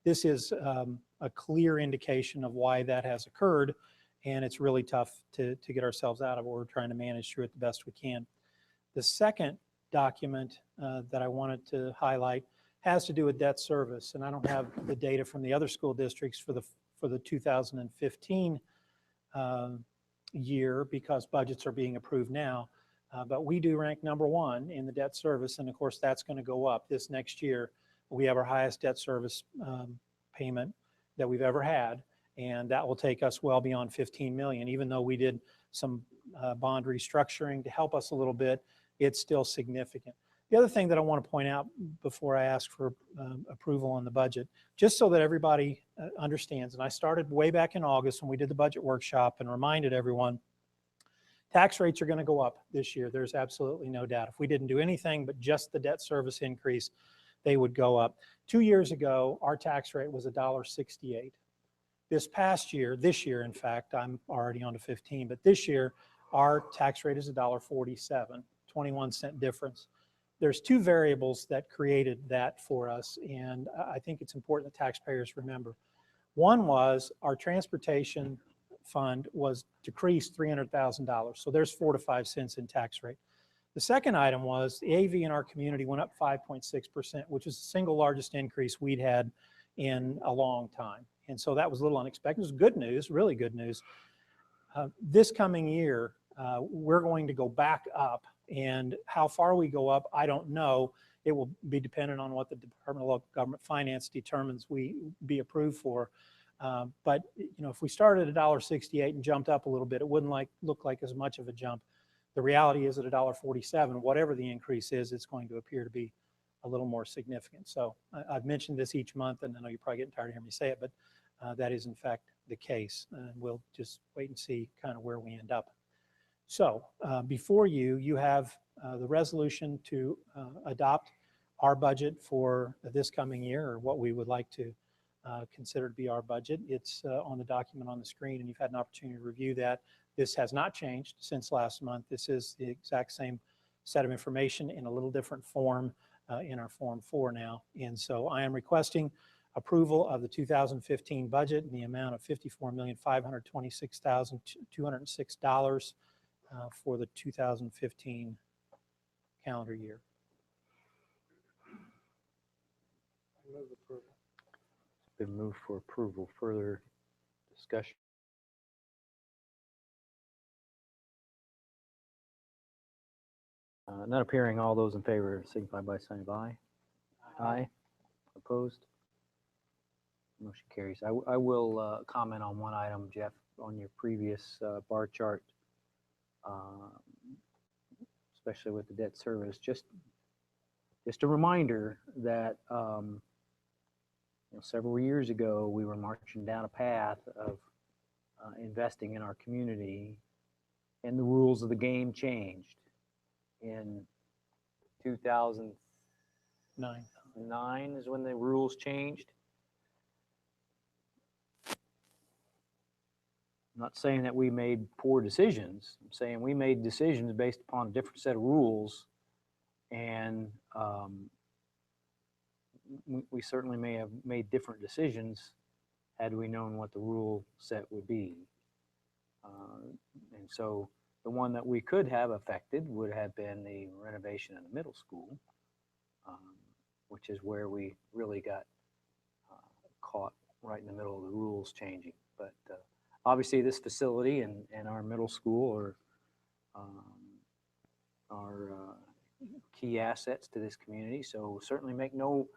this is a clear indication of why that has occurred, and it's really tough to get ourselves out of it. We're trying to manage through it the best we can. The second document that I wanted to highlight has to do with debt service, and I don't have the data from the other school districts for the 2015 year because budgets are being approved now. But we do rank #1 in the debt service, and of course that's going to go up this next year. We have our highest debt service payment that we've ever had, and that will take us well beyond 15 million. Even though we did some bond restructuring to help us a little bit, it's still significant. The other thing that I want to point out before I ask for approval on the budget, just so that everybody understands, and I started way back in August when we did the budget workshop and reminded everyone, tax rates are going to go up this year. There's absolutely no doubt. If we didn't do anything but just the debt service increase, they would go up. 2 years ago, our tax rate was $1.68. This year, in fact, I'm already on to 15, but this year, our tax rate is $1.47, 21-cent difference. There's two variables that created that for us, and I think it's important that taxpayers remember. One was our transportation fund was decreased $300,000. So there's 4 to 5 cents in tax rate. The second item was the AV in our community went up 5.6%, which is the single largest increase we'd had in a long time. And so that was a little unexpected. It was good news, really good news. This coming year, we're going to go back up, and how far we go up, I don't know. It will be dependent on what the Department of Local Government Finance determines we be approved for. But if we started at $1.68 and jumped up a little bit, it wouldn't look like as much of a jump. The reality is at $1.47, whatever the increase is, it's going to appear to be a little more significant. So I've mentioned this each month, and I know you're probably getting tired of hearing me say it, but that is in fact the case. And we'll just wait and see kind of where we end up. So before you have the resolution to adopt our budget for this coming year, or what we would like to consider to be our budget. It's on the document on the screen, and you've had an opportunity to review that. This has not changed since last month. This is the exact same set of information in a little different form in our Form 4 now. And so I am requesting approval of the 2015 budget in the amount of $54,526,206 for the 2015 calendar year. I move approval. It's been moved for approval. Further discussion? Not appearing. All those in favor signify by saying aye. Aye. Opposed? Motion carries. I will comment on one item, Jeff, on your previous bar chart, especially with the debt service. Just a reminder that several years ago we were marching down a path of investing in our community, and the rules of the game changed. In 2009 is when the rules changed. I'm not saying that we made poor decisions. I'm saying we made decisions based upon a different set of rules, and we certainly may have made different decisions had we known what the rule set would be. And so the one that we could have affected would have been the renovation of the middle school, which is where we really got caught right in the middle of the rules changing. But obviously this facility and our middle school are key assets to this community. So certainly make no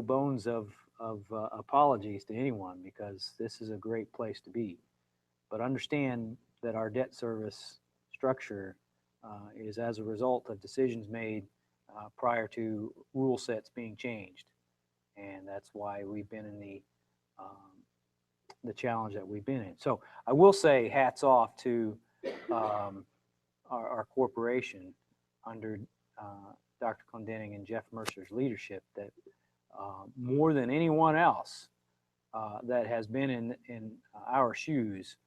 bones of apologies to anyone, because this is a great place to be. But understand that our debt service structure is as a result of decisions made prior to rule sets being changed, and that's why we've been in the challenge that we've been in. So I will say hats off to our corporation under Dr. Clendening and Jeff Mercer's leadership, that more than anyone else that has been in our shoes,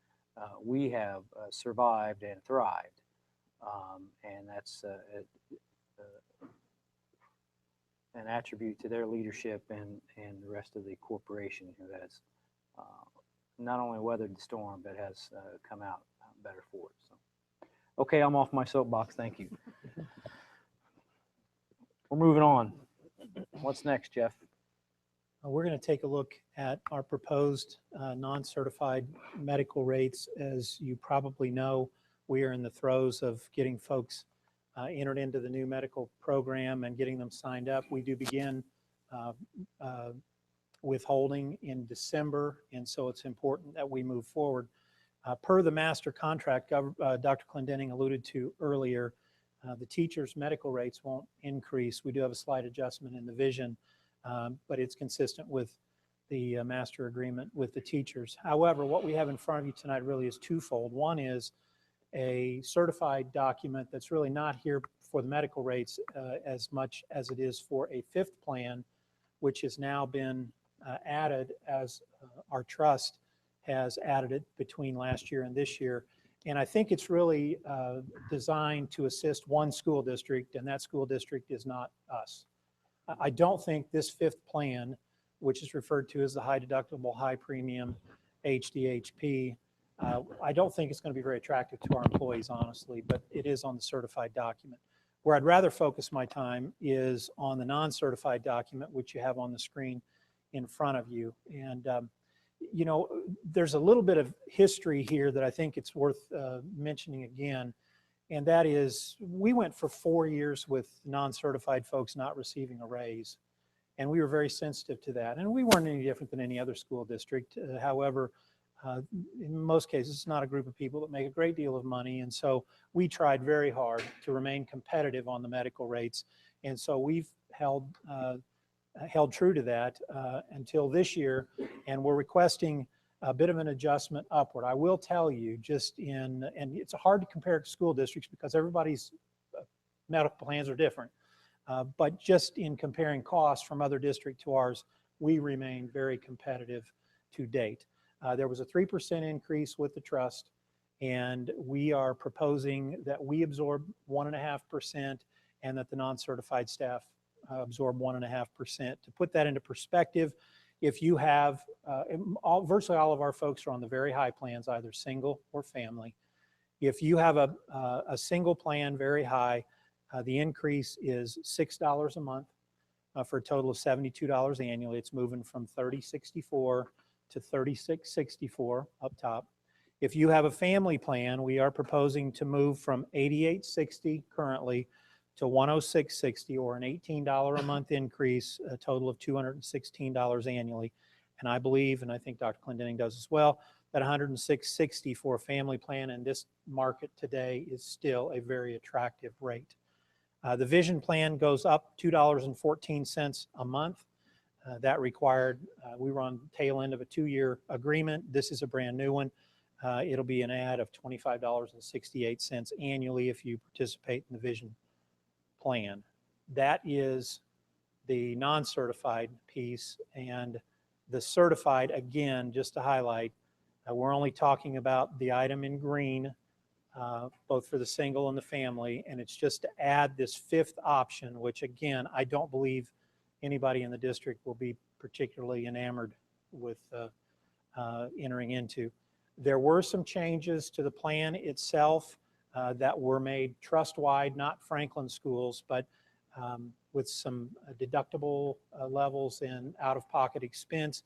we have survived and thrived, and that's an attribute to their leadership and the rest of the corporation, who has not only weathered the storm but has come out better for it. So, okay, I'm off my soapbox. Thank you. We're moving on. What's next, Jeff? We're going to take a look at our proposed non-certified medical rates. As you probably know, we are in the throes of getting folks entered into the new medical program and getting them signed up. We do begin withholding in December, and so it's important that we move forward. Per the master contract Dr. Clendening alluded to earlier, the teachers' medical rates won't increase. We do have a slight adjustment in the vision, but it's consistent with the master agreement with the teachers. However, what we have in front of you tonight really is twofold. One is a certified document that's really not here for the medical rates as much as it is for a fifth plan, which has now been added as our trust has added it between last year and this year. And I think it's really designed to assist one school district, and that school district is not us. I don't think this fifth plan, which is referred to as the high deductible, high premium, HDHP. I don't think it's going to be very attractive to our employees, honestly, but it is on the certified document. Where I'd rather focus my time is on the non-certified document, which you have on the screen in front of you. And, you know, there's a little bit of history here that I think it's worth mentioning again. And that is, we went for 4 years with non-certified folks not receiving a raise. And we were very sensitive to that. And we weren't any different than any other school district. However, in most cases, it's not a group of people that make a great deal of money. And so we tried very hard to remain competitive on the medical rates. And so we've held true to that until this year. And we're requesting a bit of an adjustment upward. I will tell you, and it's hard to compare school districts because everybody's medical plans are different. But just in comparing costs from other district to ours, we remain very competitive to date. There was a 3% increase with the trust, and we are proposing that we absorb 1.5% and that the non-certified staff absorb 1.5%. To put that into perspective, if you have, virtually all of our folks are on the very high plans, either single or family. If you have a single plan, very high, the increase is $6 a month for a total of $72 annually. It's moving from $30.64 to $36.64 up top. If you have a family plan, we are proposing to move from $88.60 currently to $106.60, or an $18 a month increase, a total of $216 annually. And I believe, and I think Dr. Clendenning does as well, that $106.60 for a family plan in this market today is still a very attractive rate. The vision plan goes up $2.14 a month. That required, we were on the tail end of a 2-year agreement. This is a brand new one. It'll be an add of $25.68 annually if you participate in the vision plan. That is the non-certified piece. And the certified, again, just to highlight, we're only talking about the item in green, both for the single and the family. And it's just to add this 5th option, which again, I don't believe anybody in the district will be particularly enamored with entering into. There were some changes to the plan itself that were made trust-wide, not Franklin schools, but with some deductible levels and out-of-pocket expense.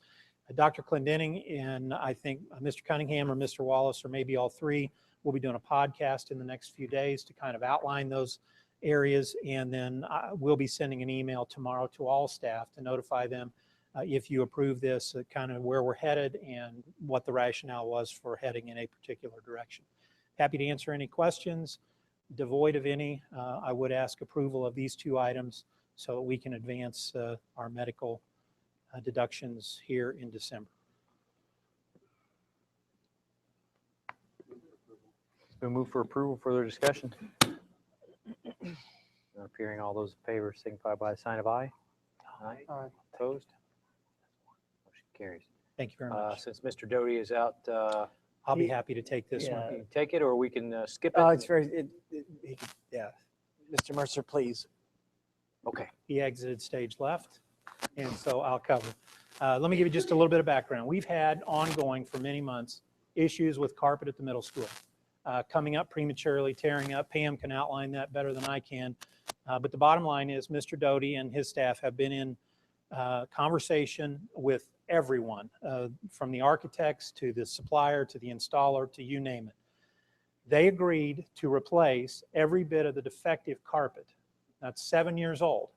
Dr. Clendenning and I think Mr. Cunningham or Mr. Wallace, or maybe all three, will be doing a podcast in the next few days to kind of outline those areas. And then we'll be sending an email tomorrow to all staff to notify them if you approve this, kind of where we're headed and what the rationale was for heading in a particular direction. Happy to answer any questions. Devoid of any, I would ask approval of these 2 items so that we can advance our medical deductions here in December. It's been moved for approval. Further discussion? Not appearing. All those in favor signify by a sign of aye. Aye. Aye. Opposed? Motion carries. Thank you very much. Since Mr. Doty is out, I'll be happy to take this Yeah. one. you can take it, or we can skip it. Oh, it's very, yeah. Mr. Mercer, please. Okay. He exited stage left, and so I'll cover. Let me give you just a little bit of background. We've had ongoing for many months issues with carpet at the middle school. Coming up prematurely, tearing up. Pam can outline that better than I can. But the bottom line is Mr. Doty and his staff have been in conversation with everyone, from the architects to the supplier to the installer to you name it. They agreed to replace every bit of the defective carpet. That's 7 years old.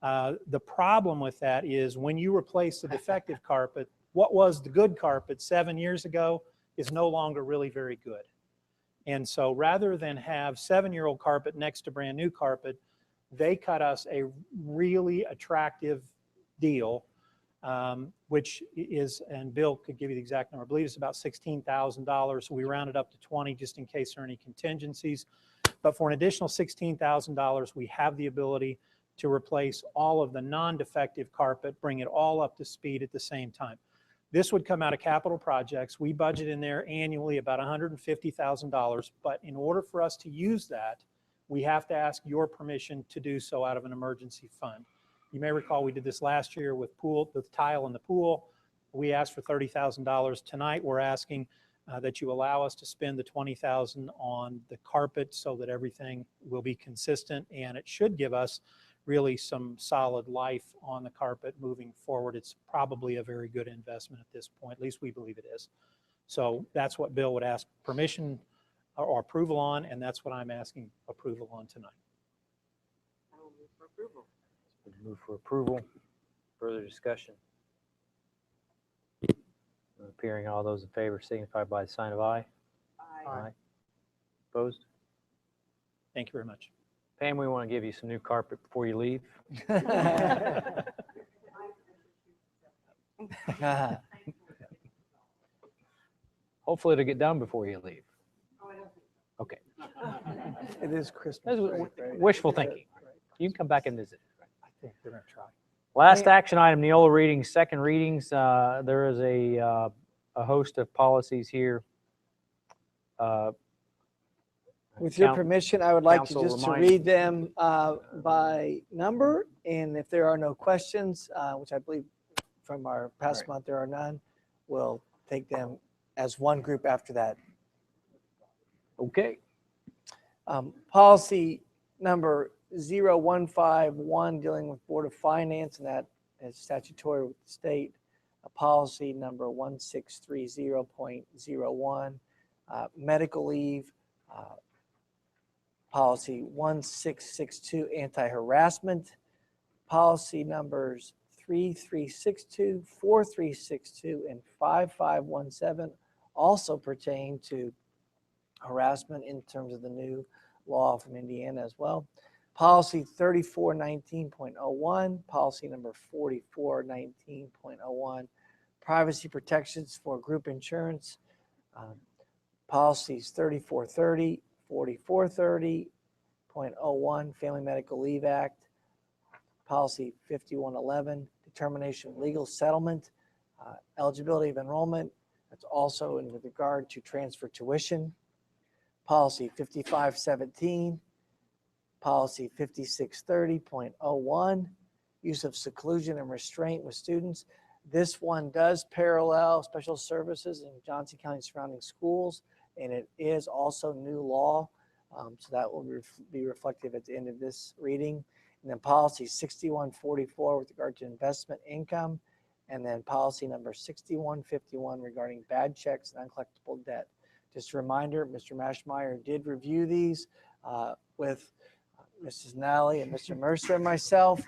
The problem with that is when you replace the defective carpet, what was the good carpet 7 years ago is no longer really very good. And so rather than have 7-year-old carpet next to brand new carpet, they cut us a really attractive deal, which is, and Bill could give you the exact number, I believe it's about $16,000. So we rounded up to 20 just in case there are any contingencies. But for an additional $16,000, we have the ability to replace all of the non-defective carpet, bring it all up to speed at the same time. This would come out of capital projects. We budget in there annually about $150,000, but in order for us to use that, we have to ask your permission to do so out of an emergency fund. You may recall we did this last year with the tile in the pool. We asked for $30,000. Tonight, we're asking that you allow us to spend the $20,000 on the carpet so that everything will be consistent, and it should give us really some solid life on the carpet moving forward. It's probably a very good investment at this point, at least we believe it is. So that's what Bill would ask permission or approval on, and that's what I'm asking approval on tonight. I will move for approval. Move for approval. Further discussion? Not appearing, all those in favor signify by the sign of aye. Aye. Opposed? Thank you very much. Pam, we want to give you some new carpet before you leave. Hopefully it'll get done before you leave. Okay. It is Christmas. That's break, right? wishful thinking. You can come back and visit. I think they're going to try. Last action item, Neola readings, second readings. There is a host of policies here. With your Count- permission, I would like to council just to remind- read them by number, and if there are no questions, which I believe from our past Right. month there are none, we'll take them as one group after that. Okay. Policy number 0151, dealing with Board of Finance, and that is statutory with the state. Policy number 1630.01, medical leave. Policy 1662, anti-harassment. Policy numbers 3362, 4362, and 5517 also pertain to harassment in terms of the new law from Indiana as well. Policy 3419.01, policy number 4419.01, privacy protections for group insurance. Policies 3430, 4430.01, Family Medical Leave Act. Policy 5111, determination of legal settlement, eligibility of enrollment. That's also in with regard to transfer tuition. Policy 5517, policy 5630.01, use of seclusion and restraint with students. This one does parallel special services in Johnson County surrounding schools, and it is also new law. So that will be reflective at the end of this reading. And then policy 6144 with regard to investment income, and then policy number 6151 regarding bad checks and uncollectible debt. Just a reminder, Mr. Mashmeyer did review these with Mrs. Nally and Mr. Mercer and myself.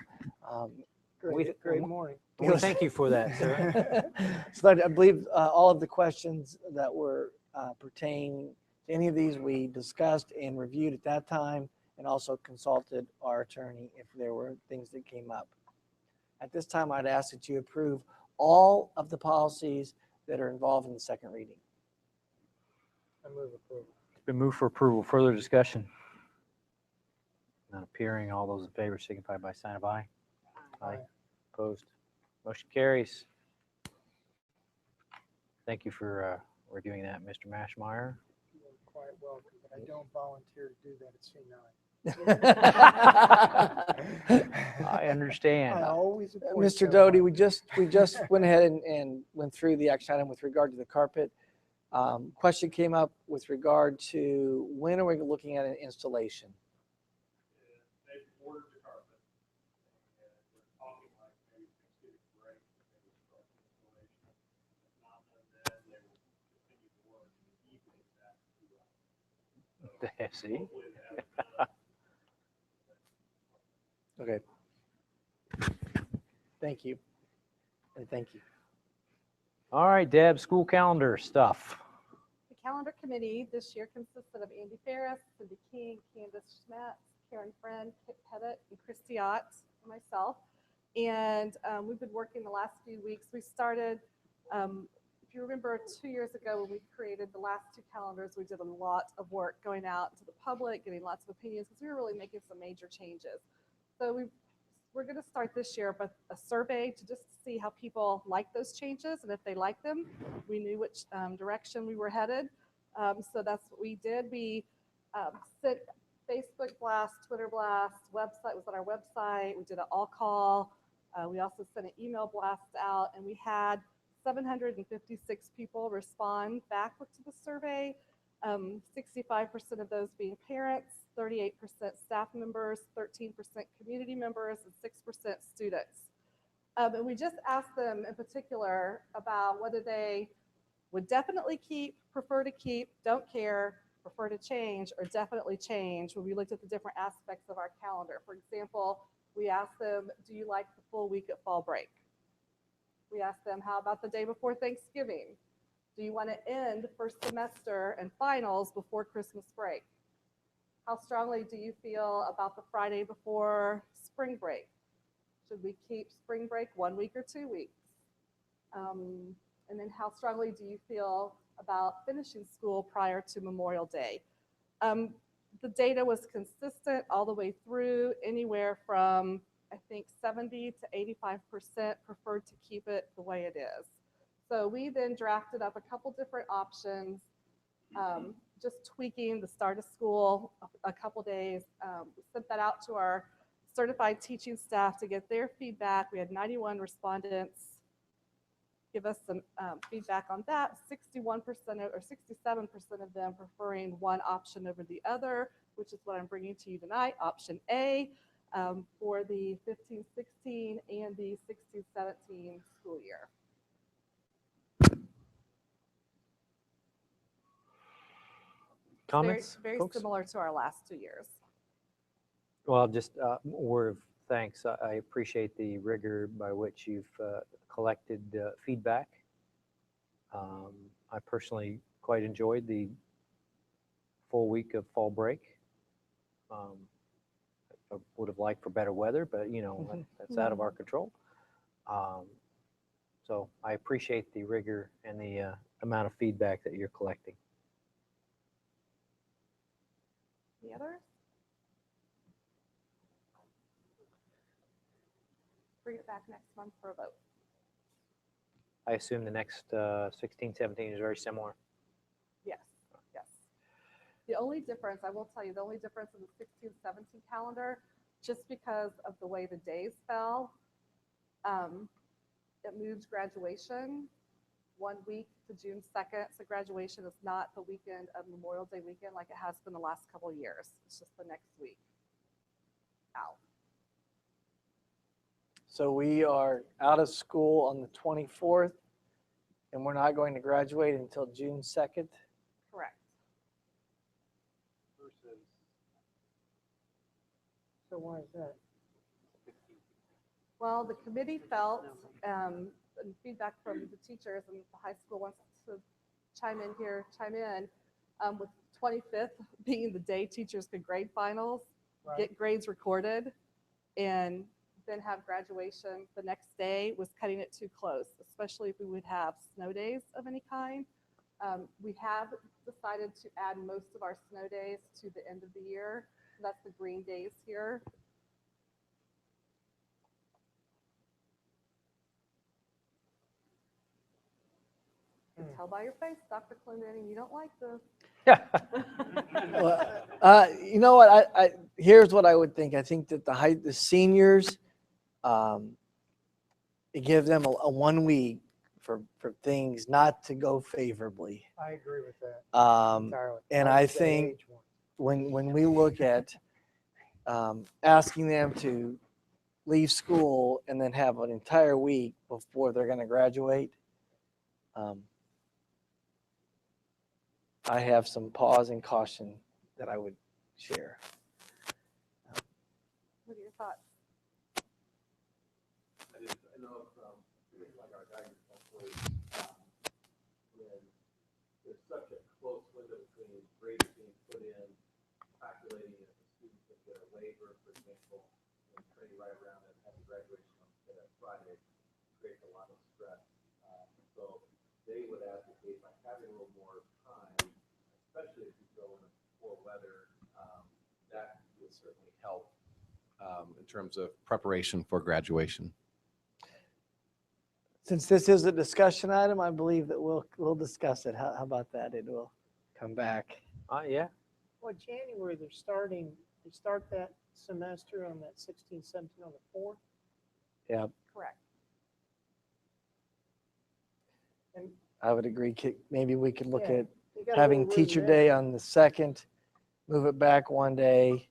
Great morning. We thank you for that, sir. So I believe all of the questions that were pertain to any of these we discussed and reviewed at that time, and also consulted our attorney if there were things that came up. At this time, I'd ask that you approve all of the policies that are involved in the second reading. I move approval. It's been moved for approval. Further discussion? Not appearing. All those in favor signify by sign of aye. Aye. Opposed? Motion carries. Thank you for reviewing that, Mr. Mashmeyer. You're quite welcome, but I don't volunteer to do that at C9. I understand. I always avoid Mr. that Doty, one. we just went ahead and went through the action item with regard to the carpet. Question came up with regard to when are we looking at an installation? They've ordered the carpet, and we're talking like maybe Thanksgiving break, they will start the installation. If not done then, they will continue to work in the evenings after 2 hours. See? Hopefully they have it done. Okay. Thank you. And thank you. All right, Deb, school calendar stuff. The calendar committee this year consisted of Andy Ferris, Cindy King, Candace Schmetz, Karen Friend, Kit Pettit, and Christy Ott, and myself. And we've been working the last few weeks. We started, if you remember 2 years ago when we created the last two calendars, we did a lot of work going out to the public, getting lots of opinions, because we were really making some major changes. So we're going to start this year with a survey to just see how people like those changes, and if they like them, we knew which direction we were headed. So that's what we did. We sent Facebook blast, Twitter blast, website was on our website. We did an all call. We also sent an email blast out, and we had 756 people respond back to the survey, 65% of those being parents, 38% staff members, 13% community members, and 6% students. And we just asked them in particular about whether they would definitely keep, prefer to keep, don't care, prefer to change, or definitely change when we looked at the different aspects of our calendar. For example, we asked them, do you like the full week at fall break? We asked them, how about the day before Thanksgiving? Do you want to end first semester and finals before Christmas break? How strongly do you feel about the Friday before spring break? Should we keep spring break 1 week or 2 weeks? And then how strongly do you feel about finishing school prior to Memorial Day? The data was consistent all the way through, anywhere from, I think, 70 to 85% preferred to keep it the way it is. So we then drafted up a couple different options, just tweaking the start of school a couple days. We sent that out to our certified teaching staff to get their feedback. We had 91 respondents give us some feedback on that. 61% or 67% of them preferring one option over the other, which is what I'm bringing to you tonight, option A, for the 15-16 and the 16-17 school year. Comments? Very folks? similar to our last 2 years. Well, just a word of thanks. I appreciate the rigor by which you've collected feedback. I personally quite enjoyed the full week of fall break. I would have liked for better weather, but you know, that's out of our control. So I appreciate the rigor and the amount of feedback that you're collecting. The others? Bring it back next month for a vote. I assume the next 16, 17 is very similar. Yes, yes. The only difference, I will tell you, the only difference in the 16-17 calendar, just because of the way the days fell, it moved graduation 1 week to June 2nd. So graduation is not the weekend of Memorial Day weekend like it has been the last couple of years. It's just the next week out. So we are out of school on the 24th, and we're not going to graduate until June 2nd. Correct. So why is that? Well, the committee felt, and feedback from the teachers, and the high school wants to chime in, with 25th being the day teachers could grade finals, Right. get grades recorded, and then have graduation the next day was cutting it too close, especially if we would have snow days of any kind. We have decided to add most of our snow days to the end of the year. That's the green days here. I can tell by your face, Dr. Clendenning, you don't like this. Well, you know what? Here's what I would think. I think that the seniors, it gives them a 1 week for things not to go favorably. I agree with that. Entirely. And Like I that think age one. when we look at asking them to leave school and then have an entire week before they're going to graduate, I have some pause and caution that I would share. What are your thoughts? I know from like our guidance counselors, when there's such a close window between grades being put in, calculating if the student can get a waiver, for example, and training right around and having graduation on that Friday, creates a lot of stress. So they would advocate by having a little more time, especially if you go in poor weather, that would certainly help in terms of preparation for graduation. Since this is a discussion item, I believe that we'll discuss it. How about that? It will come back. Yeah. Well, January, they start that semester on that 16, 17 on the 4th. Yeah. Correct. I would agree. Maybe we could look Yeah, at you got a having little room teacher there. day on the 2nd, move it back one day.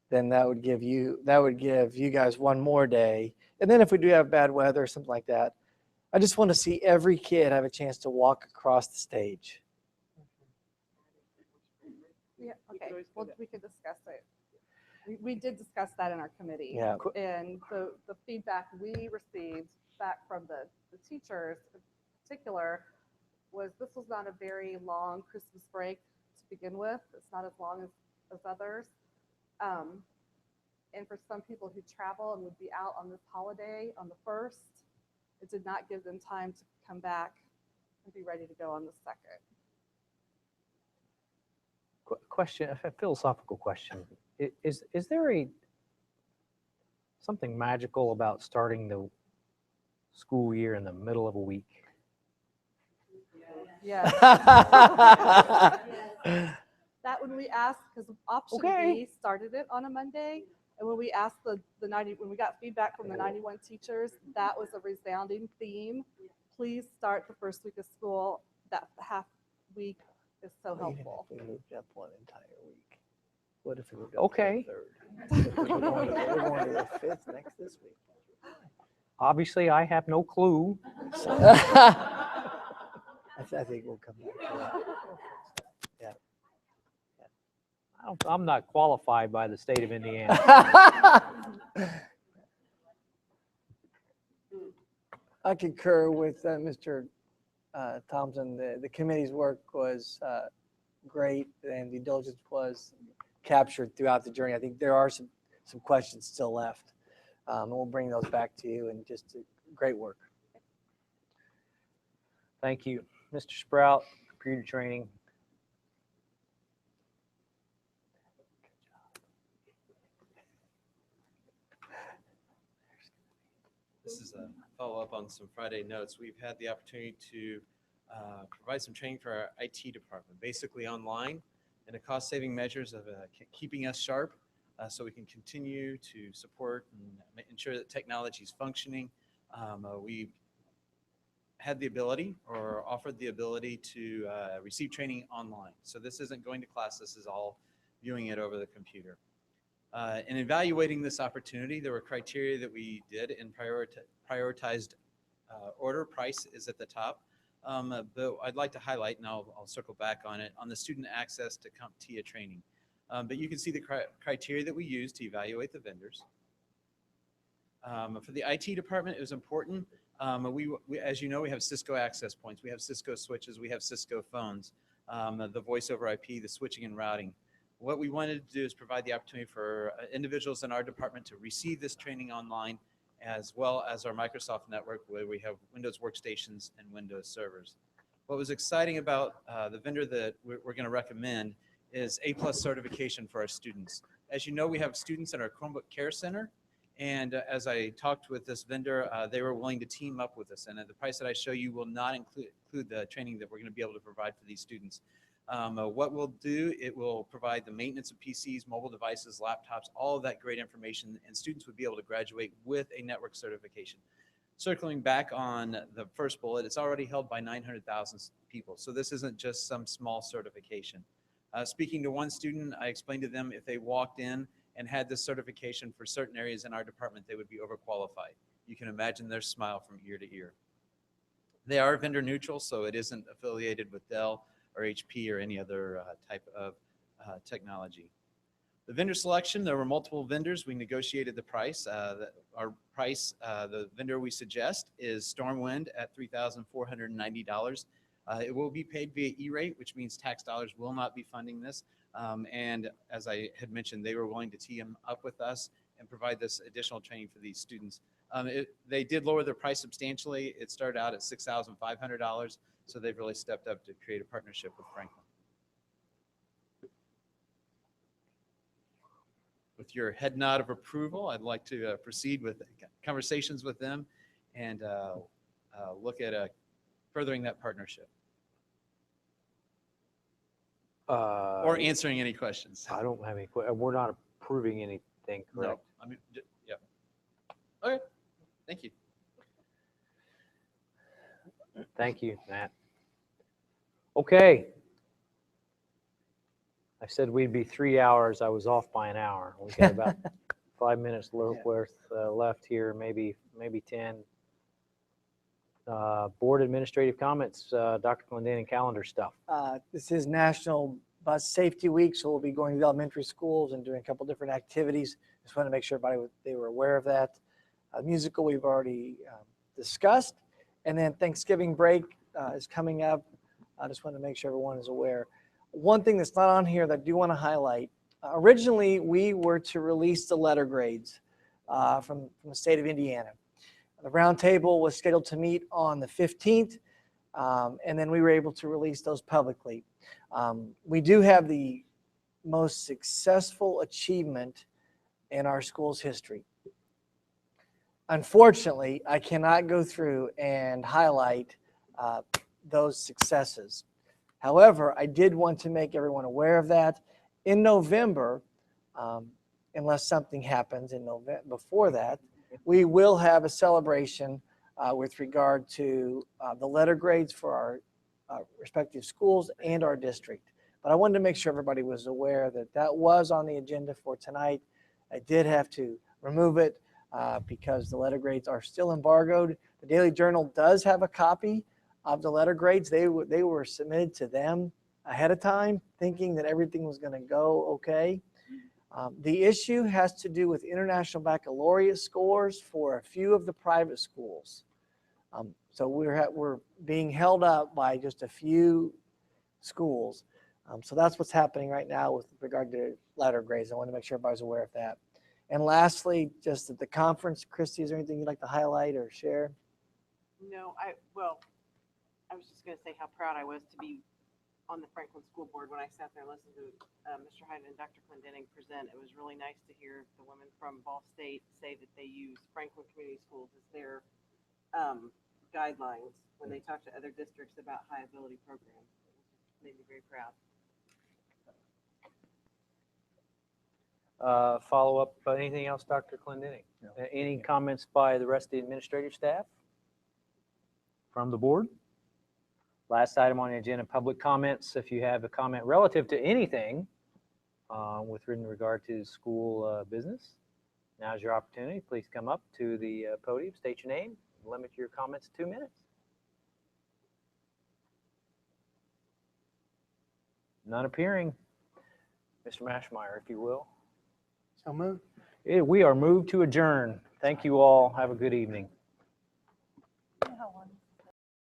Then that would give you guys one more day. And then if we do have bad weather or something like that, I just want to see every kid have a chance to walk across the stage. Yeah, okay, well, we could discuss it. We did discuss that in our committee. Yeah. And the feedback we received back from the teachers in particular was this was not a very long Christmas break to begin with. It's not as long as others. And for some people who travel and would be out on this holiday on the 1st, it did not give them time to come back and be ready to go on the 2nd. Question, a philosophical question. Is there something magical about starting the school year in the middle of a week? Yeah. That when we asked, because option B started it on a Monday, and when we asked when we got feedback from the 91 teachers, that was a resounding theme. Please start the first week of school. That half week is so helpful. Even if we moved up one entire week. What if we moved Okay. to the 3rd? We're going to the 5th this week. Obviously, I have no clue. I think we'll come back to that. Yeah. I'm not qualified by the state of Indiana. I concur with Mr. Thompson. The committee's work was great, and the diligence was captured throughout the journey. I think there are some questions still left. And we'll bring those back to you, and just great work. Thank you. Mr. Sprout, computer training. This is a follow-up on some Friday notes. We've had the opportunity to provide some training for our IT department, basically online, and the cost-saving measures of keeping us sharp so we can continue to support and ensure that technology is functioning. We had the ability or offered the ability to receive training online. So this isn't going to class, this is all viewing it over the computer. In evaluating this opportunity, there were criteria that we did and prioritized order. Price is at the top. But I'd like to highlight, and I'll circle back on it, on the student access to CompTIA training. But you can see the criteria that we used to evaluate the vendors. For the IT department, it was important. As you know, we have Cisco access points. We have Cisco switches. We have Cisco phones, the voice over IP, the switching and routing. What we wanted to do is provide the opportunity for individuals in our department to receive this training online, as well as our Microsoft network, where we have Windows workstations and Windows servers. What was exciting about the vendor that we're going to recommend is A+ certification for our students. As you know, we have students in our Chromebook Care Center, and as I talked with this vendor, they were willing to team up with us. And the price that I show you will not include the training that we're going to be able to provide for these students. What we'll do, it will provide the maintenance of PCs, mobile devices, laptops, all of that great information, and students would be able to graduate with a network certification. Circling back on the first bullet, it's already held by 900,000 people, so this isn't just some small certification. Speaking to one student, I explained to them if they walked in and had this certification for certain areas in our department, they would be overqualified. You can imagine their smile from ear to ear. They are vendor neutral, so it isn't affiliated with Dell or HP or any other type of technology. The vendor selection, there were multiple vendors. We negotiated the price. Our price, the vendor we suggest is Stormwind at $3,490. It will be paid via E-rate, which means tax dollars will not be funding this. And as I had mentioned, they were willing to team up with us and provide this additional training for these students. They did lower their price substantially. It started out at $6,500. So they've really stepped up to create a partnership with Franklin. With your head nod of approval, I'd like to proceed with conversations with them and look at furthering that partnership. Or answering any questions. I don't have any questions. We're not approving anything, correct? No. I mean, yeah. Okay. Thank you. Thank you, Matt. Okay. I said we'd be 3 hours. I was off by an hour. We got about 5 minutes worth left here, maybe 10. Board administrative comments, Dr. Clendenin, calendar stuff. This is National Bus Safety Week, so we'll be going to the elementary schools and doing a couple different activities. Just want to make sure everybody they were aware of that. Musical we've already discussed, and then Thanksgiving break is coming up. I just want to make sure everyone is aware. One thing that's not on here that I do want to highlight. Originally, we were to release the letter grades from the state of Indiana. The roundtable was scheduled to meet on the 15th, and then we were able to release those publicly. We do have the most successful achievement in our school's history. Unfortunately, I cannot go through and highlight those successes. However, I did want to make everyone aware of that. In November, unless something happens in November before that, we will have a celebration with regard to the letter grades for our respective schools and our district. But I wanted to make sure everybody was aware that that was on the agenda for tonight. I did have to remove it because the letter grades are still embargoed. The Daily Journal does have a copy of the letter grades. They were submitted to them ahead of time, thinking that everything was going to go okay. The issue has to do with international baccalaureate scores for a few of the private schools. So we're being held up by just a few schools. So that's what's happening right now with regard to letter grades. I want to make sure everybody's aware of that. And lastly, just at the conference, Christy, is there anything you'd like to highlight or share? No, I was just going to say how proud I was to be on the Franklin School Board when I sat there and listened to Mr. Hyden and Dr. Clendenin present. It was really nice to hear the women from Ball State say that they use Franklin Community Schools as their guidelines when they talk to other districts about high ability programs. It made me very proud. Follow up, anything else, Dr. Clendenin? No. Any comments by the rest of the administrative staff from the board? Last item on the agenda, public comments. If you have a comment relative to anything in regard to school business, now's your opportunity. Please come up to the podium, state your name, limit your comments to 2 minutes. None appearing. Mr. Mashmeyer, if you will. So moved. We are moved to adjourn. Thank you all. Have a good evening.